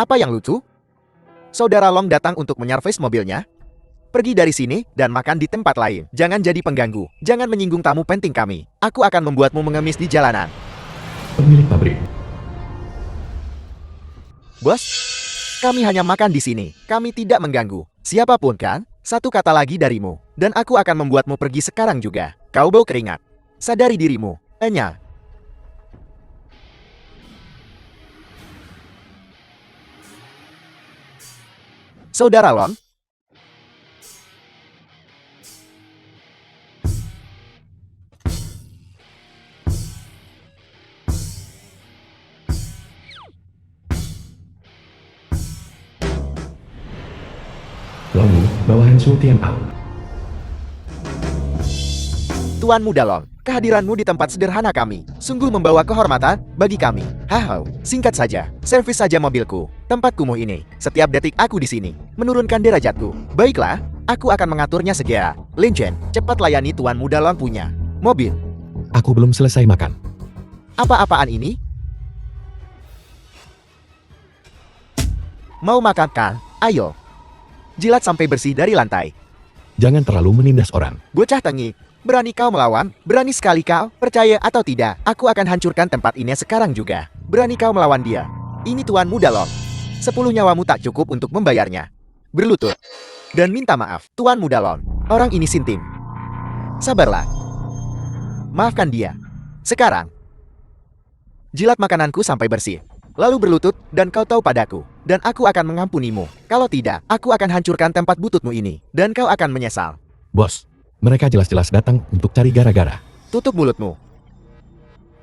Apa yang lucu? Saudara Long datang untuk menyervis mobilnya? Pergi dari sini dan makan di tempat lain. Jangan jadi pengganggu. Jangan menyinggung tamu penting kami. Aku akan membuatmu mengemis di jalanan. Pemilik pabrik. Bos, kami hanya makan di sini. Kami tidak mengganggu siapapun kan? Satu kata lagi darimu, dan aku akan membuatmu pergi sekarang juga. Kau bau keringat. Sadari dirimu, Enya. Saudara Long? Lalu, bawahan Su Tianao. Tuan Muda Long, kehadiranmu di tempat sederhana kami sungguh membawa kehormatan bagi kami. Haha, singkat saja, servis saja mobilku. Tempat kumuh ini, setiap detik aku di sini, menurunkan derajatku. Baiklah, aku akan mengaturnya segera. Lin Chen, cepat layani Tuan Muda Long punya mobil. Aku belum selesai makan. Apa-apaan ini? Mau makan kan? Ayo. Jilat sampai bersih dari lantai. Jangan terlalu menindas orang. Bocah tengik, berani kau melawan? Berani sekali kau? Percaya atau tidak, aku akan hancurkan tempat ini sekarang juga. Berani kau melawan dia? Ini Tuan Muda Long. 10 nyawamu tak cukup untuk membayarnya. Berlutut. Dan minta maaf, Tuan Muda Long. Orang ini sinting. Sabarlah. Maafkan dia. Sekarang. Jilat makananku sampai bersih. Lalu berlutut, dan kau tahu padaku. Dan aku akan mengampunimu. Kalau tidak, aku akan hancurkan tempat bututmu ini. Dan kau akan menyesal. Bos, mereka jelas-jelas datang untuk cari gara-gara. Tutup mulutmu.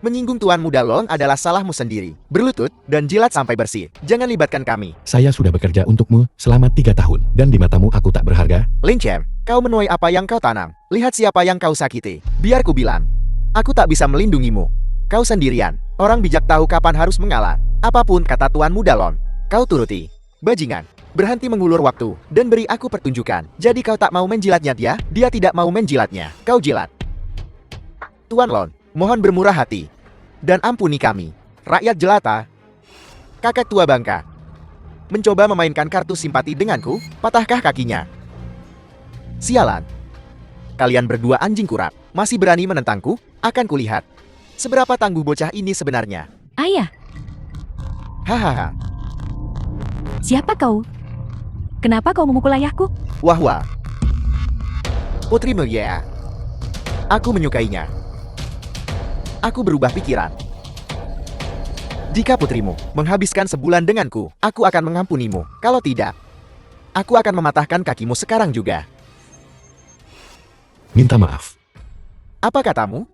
Menyinggung Tuan Muda Long adalah salahmu sendiri. Berlutut, dan jilat sampai bersih. Jangan libatkan kami. Saya sudah bekerja untukmu selama 3 tahun. Dan di matamu aku tak berharga? Lin Chen, kau menuai apa yang kau tanam. Lihat siapa yang kau sakiti. Biar ku bilang. Aku tak bisa melindungimu. Kau sendirian. Orang bijak tahu kapan harus mengalah. Apapun kata Tuan Muda Long, kau turuti. Bajingan, berhenti mengulur waktu, dan beri aku pertunjukan. Jadi kau tak mau menjilatnya dia tidak mau menjilatnya. Kau jilat. Tuan Long, mohon bermurah hati. Dan ampuni kami, rakyat jelata. Kakek tua bangka. Mencoba memainkan kartu simpati denganku, patahkah kakinya? Sialan. Kalian berdua anjing kurap, masih berani menentangku? Akan kulihat. Seberapa tangguh bocah ini sebenarnya? Ayah, Hahaha. siapa kau? Kenapa kau memukul ayahku? Wah wah. Putrimu ya. Aku menyukainya. Aku berubah pikiran. Jika putrimu menghabiskan sebulan denganku, aku akan mengampunimu. Kalau tidak, aku akan mematahkan kakimu sekarang juga. Minta maaf. Apa katamu?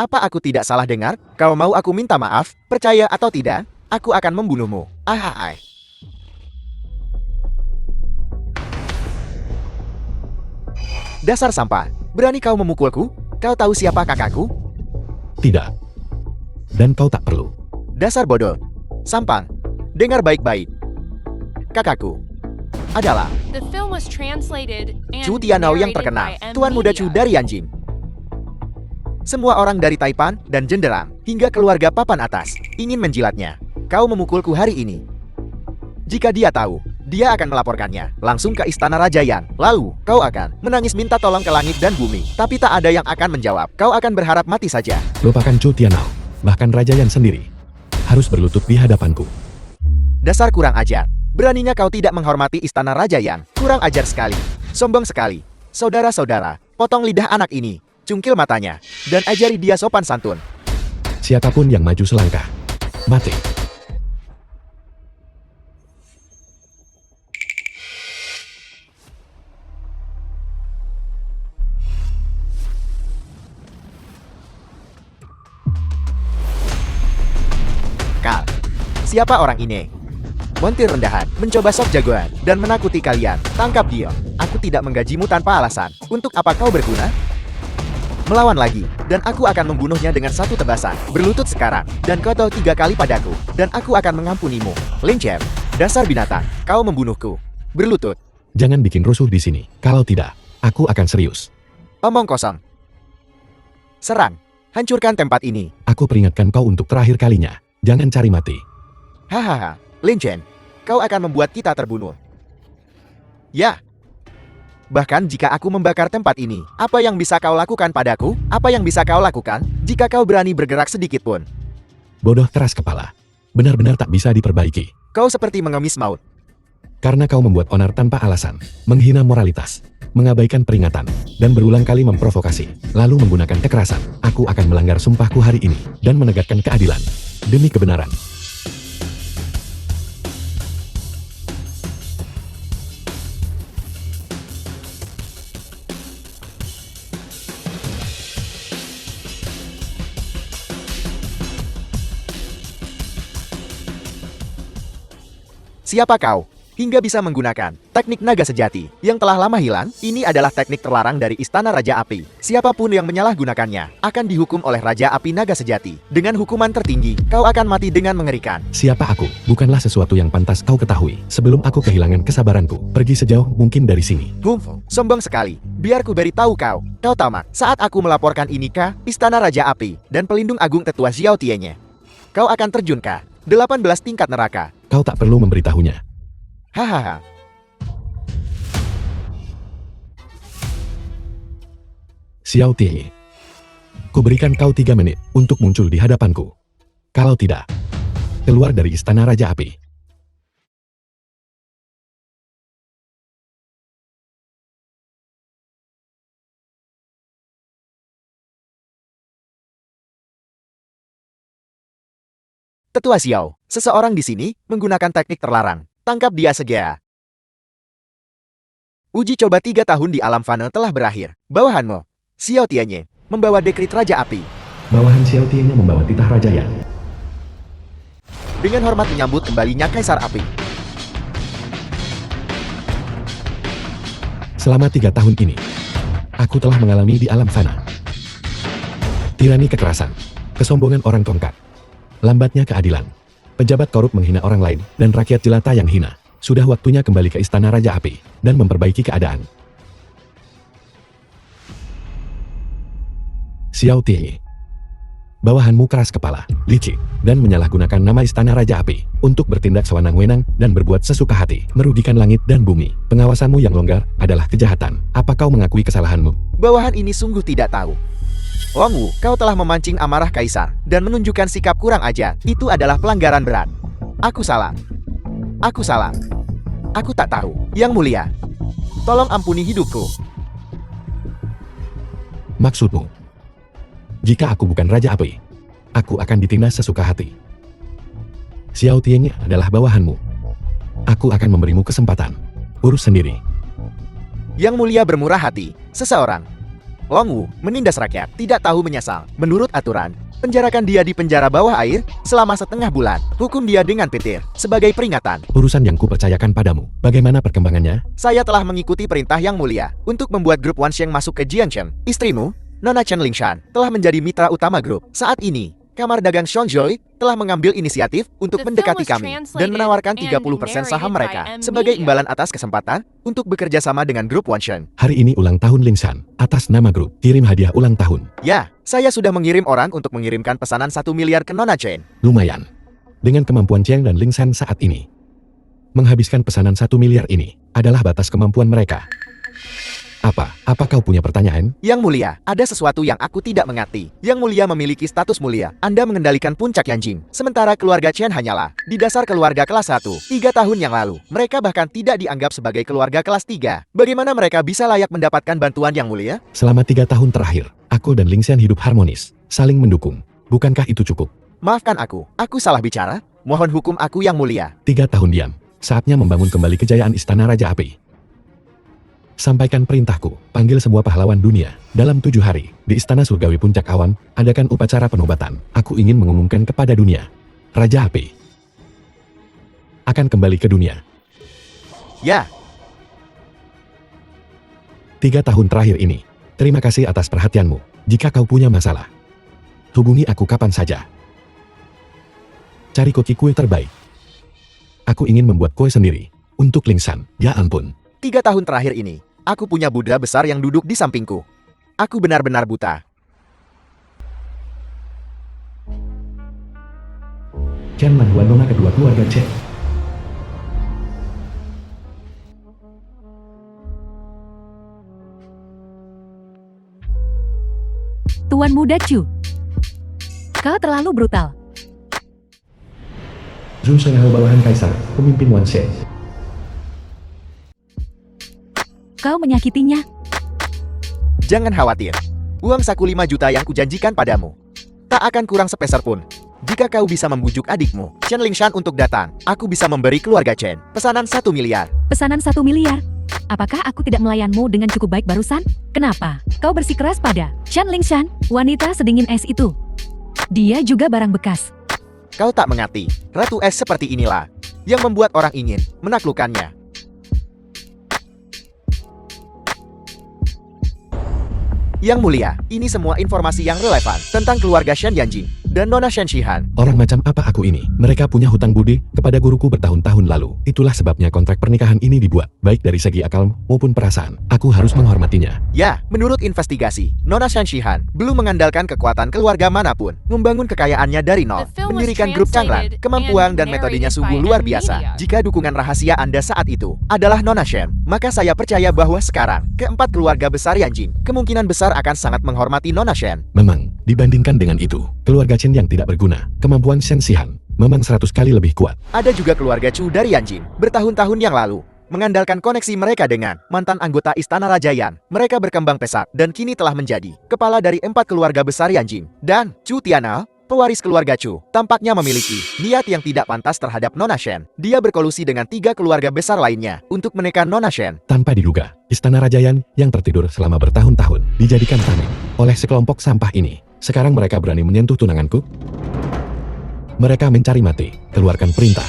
Apa aku tidak salah dengar? Kau mau aku minta maaf? Percaya atau tidak, aku akan membunuhmu. Ahai. Dasar sampah, berani kau memukulku? Kau tahu siapa kakakku? Tidak. Dan kau tak perlu. Dasar bodoh. Sampang. Dengar baik-baik. Kakakku adalah Chu Tianao yang terkenal, Tuan Muda Chu dari Yanjing. Semua orang dari Taipan dan Jenderang hingga keluarga papan atas ingin menjilatnya. Kau memukulku hari ini. Jika dia tahu, dia akan melaporkannya langsung ke Istana Raja Yan. Lalu, kau akan menangis minta tolong ke langit dan bumi. Tapi tak ada yang akan menjawab. Kau akan berharap mati saja. Lupakan Chu Tianao. Bahkan Raja Yan sendiri harus berlutut di hadapanku. Dasar kurang ajar. Beraninya kau tidak menghormati Istana Raja Yan. Kurang ajar sekali. Sombong sekali. Saudara-saudara, potong lidah anak ini. Cungkil matanya. Dan ajari dia sopan santun. Siapapun yang maju selangkah, mati. Kal, siapa orang ini? Montir rendahan, mencoba sok jagoan, dan menakuti kalian. Tangkap dia. Aku tidak menggajimu tanpa alasan. Untuk apa kau berguna? Melawan lagi, dan aku akan membunuhnya dengan satu tebasan. Berlutut sekarang, dan kau tahu 3 kali padaku, dan aku akan mengampunimu. Lin Chen, dasar binatang, kau membunuhku. Berlutut. Jangan bikin rusuh di sini. Kalau tidak, aku akan serius. Omong kosong. Serang. Hancurkan tempat ini. Aku peringatkan kau untuk terakhir kalinya. Jangan cari mati. Hahaha, Lin Chen, kau akan membuat kita terbunuh. Ya. Bahkan jika aku membakar tempat ini, apa yang bisa kau lakukan padaku? Apa yang bisa kau lakukan jika kau berani bergerak sedikit pun? Bodoh keras kepala. Benar-benar tak bisa diperbaiki. Kau seperti mengemis maut. Karena kau membuat onar tanpa alasan, menghina moralitas, mengabaikan peringatan, dan berulang kali memprovokasi, lalu menggunakan kekerasan. Aku akan melanggar sumpahku hari ini, dan menegakkan keadilan. Demi kebenaran. Siapa kau? Hingga bisa menggunakan teknik naga sejati yang telah lama hilang. Ini adalah teknik terlarang dari Istana Raja Api. Siapapun yang menyalahgunakannya akan dihukum oleh Raja Api Naga Sejati. Dengan hukuman tertinggi, kau akan mati dengan mengerikan. Siapa aku? Bukanlah sesuatu yang pantas kau ketahui. Sebelum aku kehilangan kesabaranku, pergi sejauh mungkin dari sini. Sombong sekali. Biar ku beritahu kau. Kau tamak saat aku melaporkan ini ke Istana Raja Api dan Pelindung Agung Tetua Xiao Tienye. Kau akan terjun ke 18 tingkat neraka. Kau tak perlu memberitahunya. Hahaha. Xiao Tie, kuberikan kau 3 menit untuk muncul di hadapanku. Kalau tidak, keluar dari Istana Raja Api. Tetua Xiao, seseorang di sini menggunakan teknik terlarang. Tangkap dia segera. Uji coba 3 tahun di alam fana telah berakhir. Bawahanmu, Xiao Tianyi, membawa dekrit Raja Api. Bawahan Xiao Tie membawa titah raja ya. Dengan hormat menyambut kembalinya Kaisar Api. Selama 3 tahun ini, aku telah mengalami di alam fana. Tirani kekerasan, kesombongan orang tongkat, lambatnya keadilan, pejabat korup menghina orang lain, dan rakyat jelata yang hina. Sudah waktunya kembali ke Istana Raja Api, dan memperbaiki keadaan. Xiao Tie, bawahanmu keras kepala, licik, dan menyalahgunakan nama Istana Raja Api untuk bertindak sewenang-wenang dan berbuat sesuka hati, merugikan langit dan bumi. Pengawasanmu yang longgar adalah kejahatan. Apa kau mengakui kesalahanmu? Bawahan ini sungguh tidak tahu. Wang Wu, kau telah memancing amarah Kaisar dan menunjukkan sikap kurang ajar. Itu adalah pelanggaran berat. Aku salah. Aku salah. Aku tak tahu. Yang mulia, tolong ampuni hidupku. Maksudmu? Jika aku bukan Raja Api, aku akan ditindas sesuka hati. Xiao Tianyi adalah bawahanmu. Aku akan memberimu kesempatan. Urus sendiri. Yang mulia bermurah hati. Seseorang, Wang Wu, menindas rakyat, tidak tahu menyesal. Menurut aturan, penjarakan dia di penjara bawah air selama setengah bulan. Hukum dia dengan petir sebagai peringatan. Urusan yang kupercayakan padamu, bagaimana perkembangannya? Saya telah mengikuti perintah Yang Mulia untuk membuat grup Wansheng masuk ke Jianchen. Istrimu, Nona Chen Lingshan, telah menjadi mitra utama grup. Saat ini, Kamar Dagang Shongjoi telah mengambil inisiatif untuk mendekati kami dan menawarkan 30% saham mereka sebagai imbalan atas kesempatan untuk bekerja sama dengan grup Wansheng. Hari ini ulang tahun Lingshan. Atas nama grup, kirim hadiah ulang tahun. Ya, saya sudah mengirim orang untuk mengirimkan pesanan 1 miliar ke Nona Chen. Lumayan. Dengan kemampuan Cheng dan Lingshan saat ini, menghabiskan pesanan 1 miliar ini adalah batas kemampuan mereka. Apa kau punya pertanyaan? Yang Mulia, ada sesuatu yang aku tidak mengerti. Yang Mulia memiliki status mulia. Anda mengendalikan puncak Yanjing. Sementara keluarga Chen hanyalah di dasar keluarga kelas 1. 3 tahun yang lalu, mereka bahkan tidak dianggap sebagai keluarga kelas 3. Bagaimana mereka bisa layak mendapatkan bantuan Yang Mulia? Selama 3 tahun terakhir, aku dan Lingshan hidup harmonis, saling mendukung. Bukankah itu cukup? Maafkan aku salah bicara. Mohon hukum aku Yang Mulia. 3 tahun diam. Saatnya membangun kembali kejayaan Istana Raja Api. Sampaikan perintahku, panggil semua pahlawan dunia. Dalam 7 hari, di Istana Surgawi Puncak Awan, adakan upacara penobatan. Aku ingin mengumumkan kepada dunia, Raja Api akan kembali ke dunia. Ya. 3 tahun terakhir ini, terima kasih atas perhatianmu. Jika kau punya masalah, hubungi aku kapan saja. Cari koki kue terbaik. Aku ingin membuat kue sendiri, untuk Lingshan. Ya ampun. 3 tahun terakhir ini, aku punya Buddha besar yang duduk di sampingku. Aku benar-benar buta. Chen Manhuan nona kedua keluarga Chen. Tuan Muda Chu. Kau terlalu brutal. Zhu Shenghao bawahan kaisar, pemimpin Wan Shen. Kau menyakitinya. Jangan khawatir. Uang saku 5 juta yang kujanjikan padamu tak akan kurang sepeser pun. Jika kau bisa membujuk adikmu, Chen Lingshan untuk datang, aku bisa memberi keluarga Chen pesanan 1 miliar. Pesanan 1 miliar. Apakah aku tidak melayanmu dengan cukup baik barusan? Kenapa? Kau bersikeras pada Chen Lingshan, wanita sedingin es itu. Dia juga barang bekas. Kau tak mengerti, Ratu Es seperti inilah yang membuat orang ingin menaklukkannya. Yang mulia, ini semua informasi yang relevan tentang keluarga Shen Yanjing dan Nona Shen Shihan. Orang macam apa aku ini? Mereka punya hutang budi kepada guruku bertahun-tahun lalu. Itulah sebabnya kontrak pernikahan ini dibuat, baik dari segi akal maupun perasaan. Aku harus menghormatinya. Ya, menurut investigasi, Nona Shen Shihan belum mengandalkan kekuatan keluarga manapun, membangun kekayaannya dari nol, mendirikan grup Changlan, kemampuan dan metodenya sungguh luar biasa. Jika dukungan rahasia Anda saat itu adalah Nona Shen, maka saya percaya bahwa sekarang, keempat keluarga besar Yanjing, kemungkinan besar akan sangat menghormati Nona Shen. Memang, dibandingkan dengan itu, keluarga Chen yang tidak berguna, kemampuan Shen Shihan memang 100 kali lebih kuat. Ada juga keluarga Chu dari Yanjing, bertahun-tahun yang lalu, mengandalkan koneksi mereka dengan mantan anggota Istana Raja Yan. Mereka berkembang pesat dan kini telah menjadi kepala dari 4 keluarga besar Yanjing. Dan Chu Tianal, pewaris keluarga Chu, tampaknya memiliki niat yang tidak pantas terhadap Nona Shen. Dia berkolusi dengan 3 keluarga besar lainnya untuk menekan Nona Shen. Tanpa diduga, Istana Raja Yan yang tertidur selama bertahun-tahun dijadikan tameng oleh sekelompok sampah ini. Sekarang mereka berani menyentuh tunanganku? Mereka mencari mati, keluarkan perintah.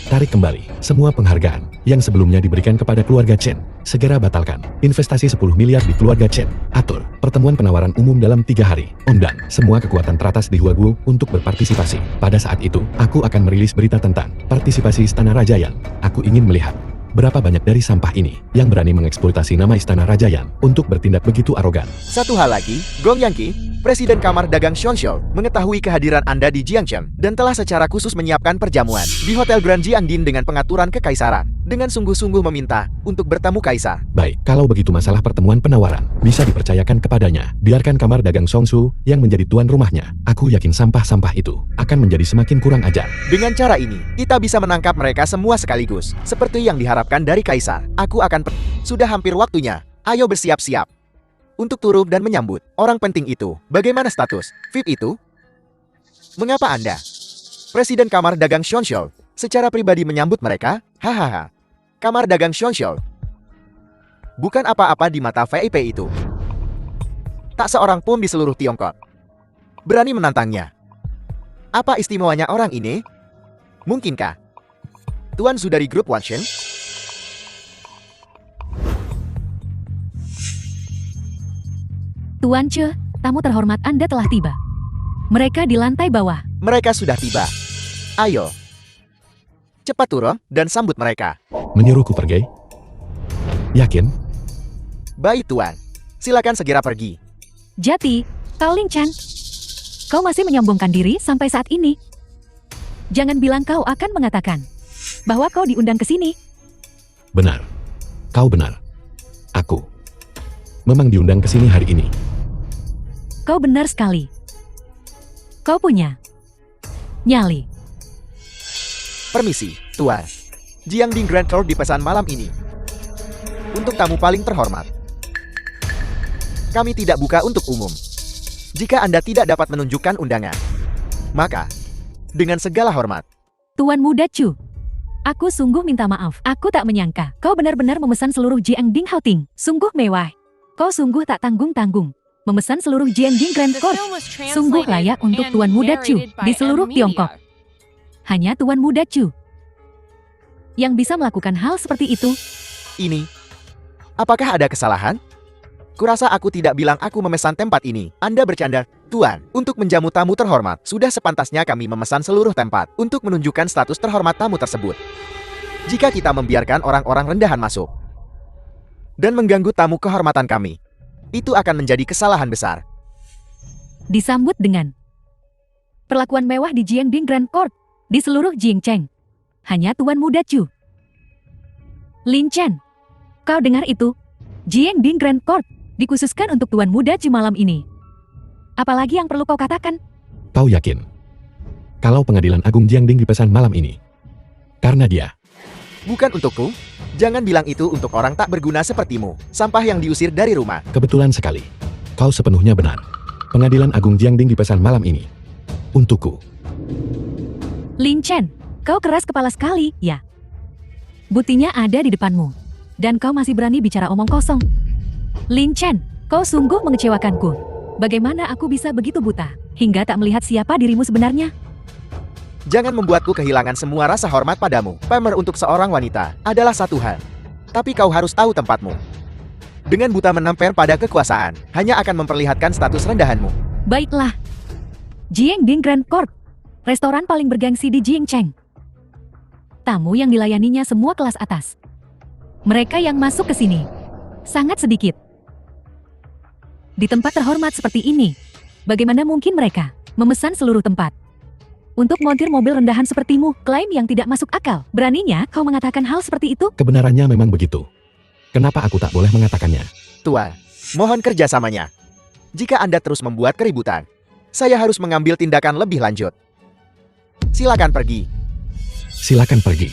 Tarik kembali semua penghargaan yang sebelumnya diberikan kepada keluarga Chen. Segera batalkan investasi 10 miliar di keluarga Chen. Atur pertemuan penawaran umum dalam 3 hari. Undang semua kekuatan teratas di Huaguo untuk berpartisipasi. Pada saat itu, aku akan merilis berita tentang partisipasi Istana Raja Yan. Aku ingin melihat berapa banyak dari sampah ini yang berani mengeksploitasi nama Istana Raja Yan untuk bertindak begitu arogan. Satu hal lagi, Gong Yangqi, Presiden Kamar Dagang Xiongxiu, mengetahui kehadiran Anda di Jiangchen dan telah secara khusus menyiapkan perjamuan di Hotel Grand Jiangdin dengan pengaturan kekaisaran, dengan sungguh-sungguh meminta untuk bertemu kaisar. Baik, kalau begitu masalah pertemuan penawaran bisa dipercayakan kepadanya. Biarkan Kamar Dagang Songsu yang menjadi tuan rumahnya. Aku yakin sampah-sampah itu akan menjadi semakin kurang ajar. Dengan cara ini, kita bisa menangkap mereka semua sekaligus, seperti yang diharapkan dari kaisar. Aku akan sudah hampir waktunya. Ayo bersiap-siap untuk turun dan menyambut orang penting itu. Bagaimana status VIP itu? Mengapa Anda, Presiden Kamar Dagang Xiongxiu, secara pribadi menyambut mereka? Hahaha. Kamar Dagang Xiongxiu bukan apa-apa di mata VIP itu. Tak seorang pun di seluruh Tiongkok berani menantangnya. Apa istimewanya orang ini? Mungkinkah Tuan Sudari Grup Wanshen? Tuan Che, tamu terhormat Anda telah tiba. Mereka di lantai bawah. Mereka sudah tiba. Ayo, cepat turun dan sambut mereka. Menyuruhku pergi? Yakin? Baik Tuan, silakan segera pergi. Jati, Tao Ling Chan. Kau masih menyombongkan diri sampai saat ini. Jangan bilang kau akan mengatakan bahwa kau diundang ke sini. Benar. Kau benar. Aku memang diundang ke sini hari ini. Kau benar sekali. Kau punya nyali. Permisi, Tuan. Jiangding Grand Court dipesan malam ini untuk tamu paling terhormat. Kami tidak buka untuk umum. Jika Anda tidak dapat menunjukkan undangan, maka dengan segala hormat. Tuan Muda Chu, aku sungguh minta maaf. Aku tak menyangka kau benar-benar memesan seluruh Jiangding Houting. Sungguh mewah. Kau sungguh tak tanggung-tanggung memesan seluruh Jiangding Grand Court. Sungguh layak untuk Tuan Muda Chu di seluruh Tiongkok. Hanya Tuan Muda Chu yang bisa melakukan hal seperti itu. Ini, apakah ada kesalahan? Kurasa aku tidak bilang aku memesan tempat ini. Anda bercanda, Tuan. Untuk menjamu tamu terhormat, sudah sepantasnya kami memesan seluruh tempat untuk menunjukkan status terhormat tamu tersebut. Jika kita membiarkan orang-orang rendahan masuk dan mengganggu tamu kehormatan kami, itu akan menjadi kesalahan besar. Disambut dengan perlakuan mewah di Jiangding Grand Court. di seluruh Jingcheng. Hanya Tuan Muda Chu. Lin Chen, kau dengar itu? Jiangding Grand Court dikhususkan untuk Tuan Muda Chu malam ini. Apalagi yang perlu kau katakan? Kau yakin? Kalau pengadilan agung Jiangding dipesan malam ini? Karena dia. Bukan untukku. Jangan bilang itu untuk orang tak berguna sepertimu. Sampah yang diusir dari rumah. Kebetulan sekali. Kau sepenuhnya benar. Pengadilan agung Jiangding dipesan malam ini. Untukku. Lin Chen, kau keras kepala sekali, ya? Buktinya ada di depanmu. Dan kau masih berani bicara omong kosong. Lin Chen, kau sungguh mengecewakanku. Bagaimana aku bisa begitu buta, hingga tak melihat siapa dirimu sebenarnya? Jangan membuatku kehilangan semua rasa hormat padamu. Pamer untuk seorang wanita adalah satu hal. Tapi kau harus tahu tempatmu. Dengan buta menempel pada kekuasaan, hanya akan memperlihatkan status rendahanmu. Baiklah. Jiangding Grand Court, restoran paling bergengsi di Jingcheng. Tamu yang dilayaninya semua kelas atas. Mereka yang masuk ke sini sangat sedikit. Di tempat terhormat seperti ini, bagaimana mungkin mereka memesan seluruh tempat? Untuk montir mobil rendahan sepertimu, klaim yang tidak masuk akal. Beraninya kau mengatakan hal seperti itu? Kebenarannya memang begitu. Kenapa aku tak boleh mengatakannya? Tuan, mohon kerjasamanya. Jika Anda terus membuat keributan, saya harus mengambil tindakan lebih lanjut. Silakan pergi. Silakan pergi.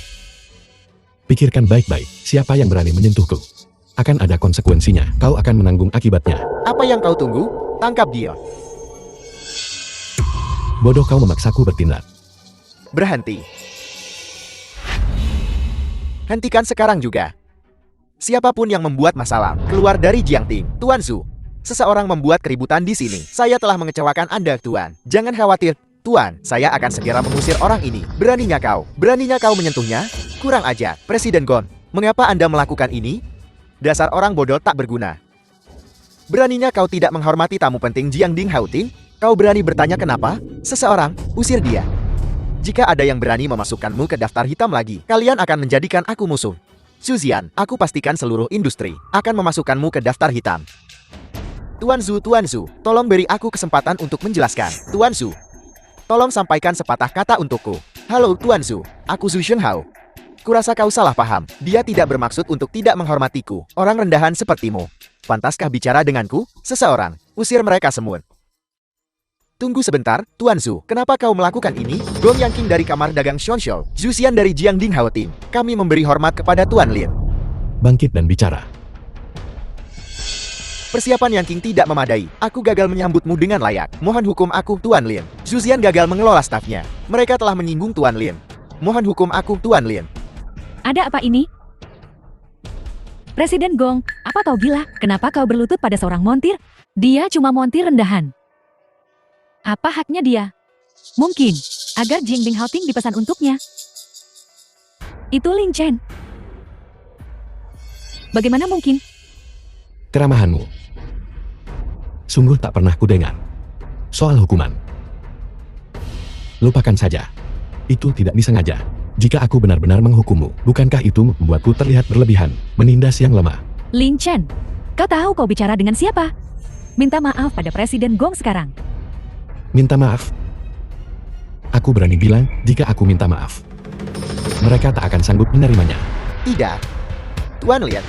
Pikirkan baik-baik, siapa yang berani menyentuhku. Akan ada konsekuensinya, kau akan menanggung akibatnya. Apa yang kau tunggu? Tangkap dia. Bodoh kau memaksaku bertindak. Berhenti. Hentikan sekarang juga. Siapapun yang membuat masalah, keluar dari Jiangding. Tuan Zhu, seseorang membuat keributan di sini. Saya telah mengecewakan Anda, Tuan. Jangan khawatir, Tuan. Saya akan segera mengusir orang ini. Beraninya kau menyentuhnya? Kurang ajar, Presiden Gon. Mengapa Anda melakukan ini? Dasar orang bodoh tak berguna. Beraninya kau tidak menghormati tamu penting Jiangding Houting? Kau berani bertanya kenapa? Seseorang, usir dia. Jika ada yang berani memasukkanmu ke daftar hitam lagi, kalian akan menjadikan aku musuh. Suzian, aku pastikan seluruh industri akan memasukkanmu ke daftar hitam. Tuan Zhu, tolong beri aku kesempatan untuk menjelaskan. Tuan Zhu, tolong sampaikan sepatah kata untukku. Halo Tuan Zhu, aku Zhu Shenghao. Kurasa kau salah paham. Dia tidak bermaksud untuk tidak menghormatiku. Orang rendahan sepertimu. Pantaskah bicara denganku? Seseorang, usir mereka semua. Tunggu sebentar, Tuan Zhu. Kenapa kau melakukan ini? Gong Yang King dari kamar dagang Xuanxiao, Zuxian dari Jiangding Houting. Kami memberi hormat kepada Tuan Lin. Bangkit dan bicara. Persiapan Yang King tidak memadai. Aku gagal menyambutmu dengan layak. Mohon hukum aku, Tuan Lin. Zuxian gagal mengelola stafnya. Mereka telah menyinggung Tuan Lin. Mohon hukum aku, Tuan Lin. Ada apa ini? Presiden Gong, apa kau gila? Kenapa kau berlutut pada seorang montir? Dia cuma montir rendahan. Apa haknya dia? Mungkin, agar Jiangding Houting dipesan untuknya. Itu Lin Chen. Bagaimana mungkin? Keramahanmu. Sungguh tak pernah kudengar. Soal hukuman. Lupakan saja. Itu tidak disengaja. Jika aku benar-benar menghukummu, bukankah itu membuatku terlihat berlebihan, menindas yang lemah? Lin Chen, kau tahu kau bicara dengan siapa? Minta maaf pada Presiden Gong sekarang. Minta maaf? Aku berani bilang, jika aku minta maaf, mereka tak akan sanggup menerimanya. Tidak. Tuan Lin,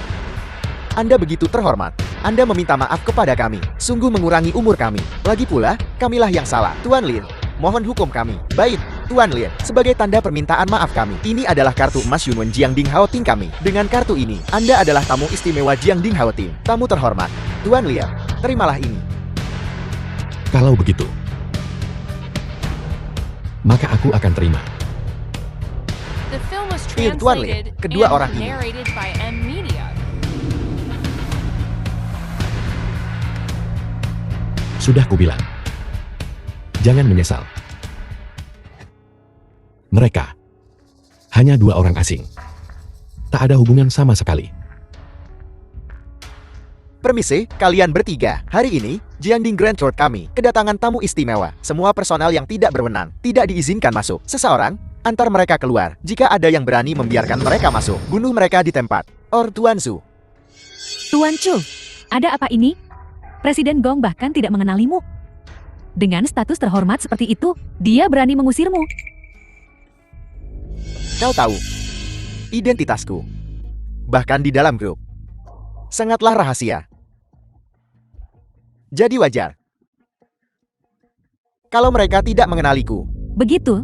Anda begitu terhormat. Anda meminta maaf kepada kami. Sungguh mengurangi umur kami. Lagi pula, kamilah yang salah. Tuan Lin, mohon hukum kami. Baik, Tuan Lin, sebagai tanda permintaan maaf kami, ini adalah kartu emas Yunwen Jiangding Houting kami. Dengan kartu ini, Anda adalah tamu istimewa Jiangding Houting. Tamu terhormat. Tuan Lin, terimalah ini. Kalau begitu, maka aku akan terima. The film was Tuan Lin, translated kedua and orang ini. narrated by M Media. Sudah kubilang. Jangan menyesal. Mereka hanya dua orang asing. Tak ada hubungan sama sekali. Permisi, kalian bertiga. Hari ini, Jiangding Grand Court kami kedatangan tamu istimewa. Semua personal yang tidak berwenang tidak diizinkan masuk. Seseorang, antar mereka keluar. Jika ada yang berani membiarkan mereka masuk, bunuh mereka di tempat. Or Tuan Zhu. Tuan Chu, ada apa ini? Presiden Gong bahkan tidak mengenalimu. Dengan status terhormat seperti itu, dia berani mengusirmu. Kau tahu identitasku. Bahkan di dalam grup. Sangatlah rahasia. Jadi wajar kalau mereka tidak mengenaliku. Begitu?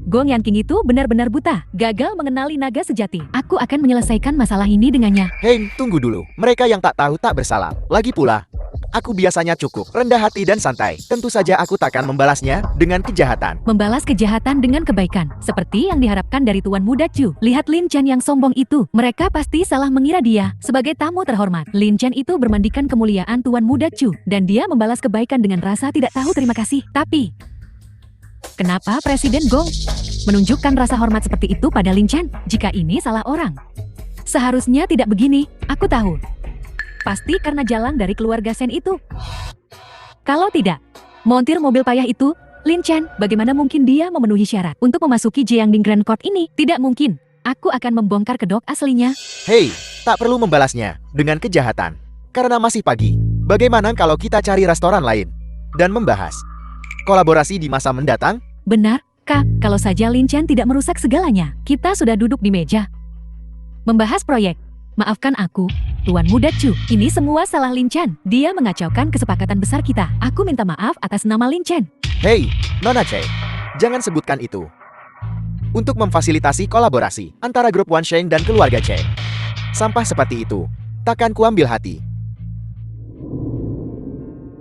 Gong Yanqing itu benar-benar buta, gagal mengenali naga sejati. Aku akan menyelesaikan masalah ini dengannya. Hei, tunggu dulu. Mereka yang tak tahu tak bersalah. Lagi pula, aku biasanya cukup rendah hati dan santai. Tentu saja aku takkan membalasnya dengan kejahatan. Membalas kejahatan dengan kebaikan, seperti yang diharapkan dari Tuan Muda Chu. Lihat Lin Chen yang sombong itu. Mereka pasti salah mengira dia sebagai tamu terhormat. Lin Chen itu bermandikan kemuliaan Tuan Muda Chu, dan dia membalas kebaikan dengan rasa tidak tahu terima kasih. Tapi, kenapa Presiden Gong menunjukkan rasa hormat seperti itu pada Lin Chen? Jika ini salah orang, seharusnya tidak begini. Aku tahu. Pasti karena jalan dari keluarga Shen itu. Kalau tidak, montir mobil payah itu, Lin Chen, bagaimana mungkin dia memenuhi syarat untuk memasuki Jiangding Grand Court ini? Tidak mungkin. Aku akan membongkar kedok aslinya. Hei, tak perlu membalasnya dengan kejahatan. Karena masih pagi. Bagaimana kalau kita cari restoran lain dan membahas kolaborasi di masa mendatang? Benar, Kak. Kalau saja Lin Chen tidak merusak segalanya. Kita sudah duduk di meja membahas proyek. Maafkan aku, Tuan Muda Chu. Ini semua salah Lin Chen. Dia mengacaukan kesepakatan besar kita. Aku minta maaf atas nama Lin Chen. Hei, Nona Che, jangan sebutkan itu. Untuk memfasilitasi kolaborasi antara grup Wan Sheng dan keluarga Che. Sampah seperti itu, takkan kuambil hati.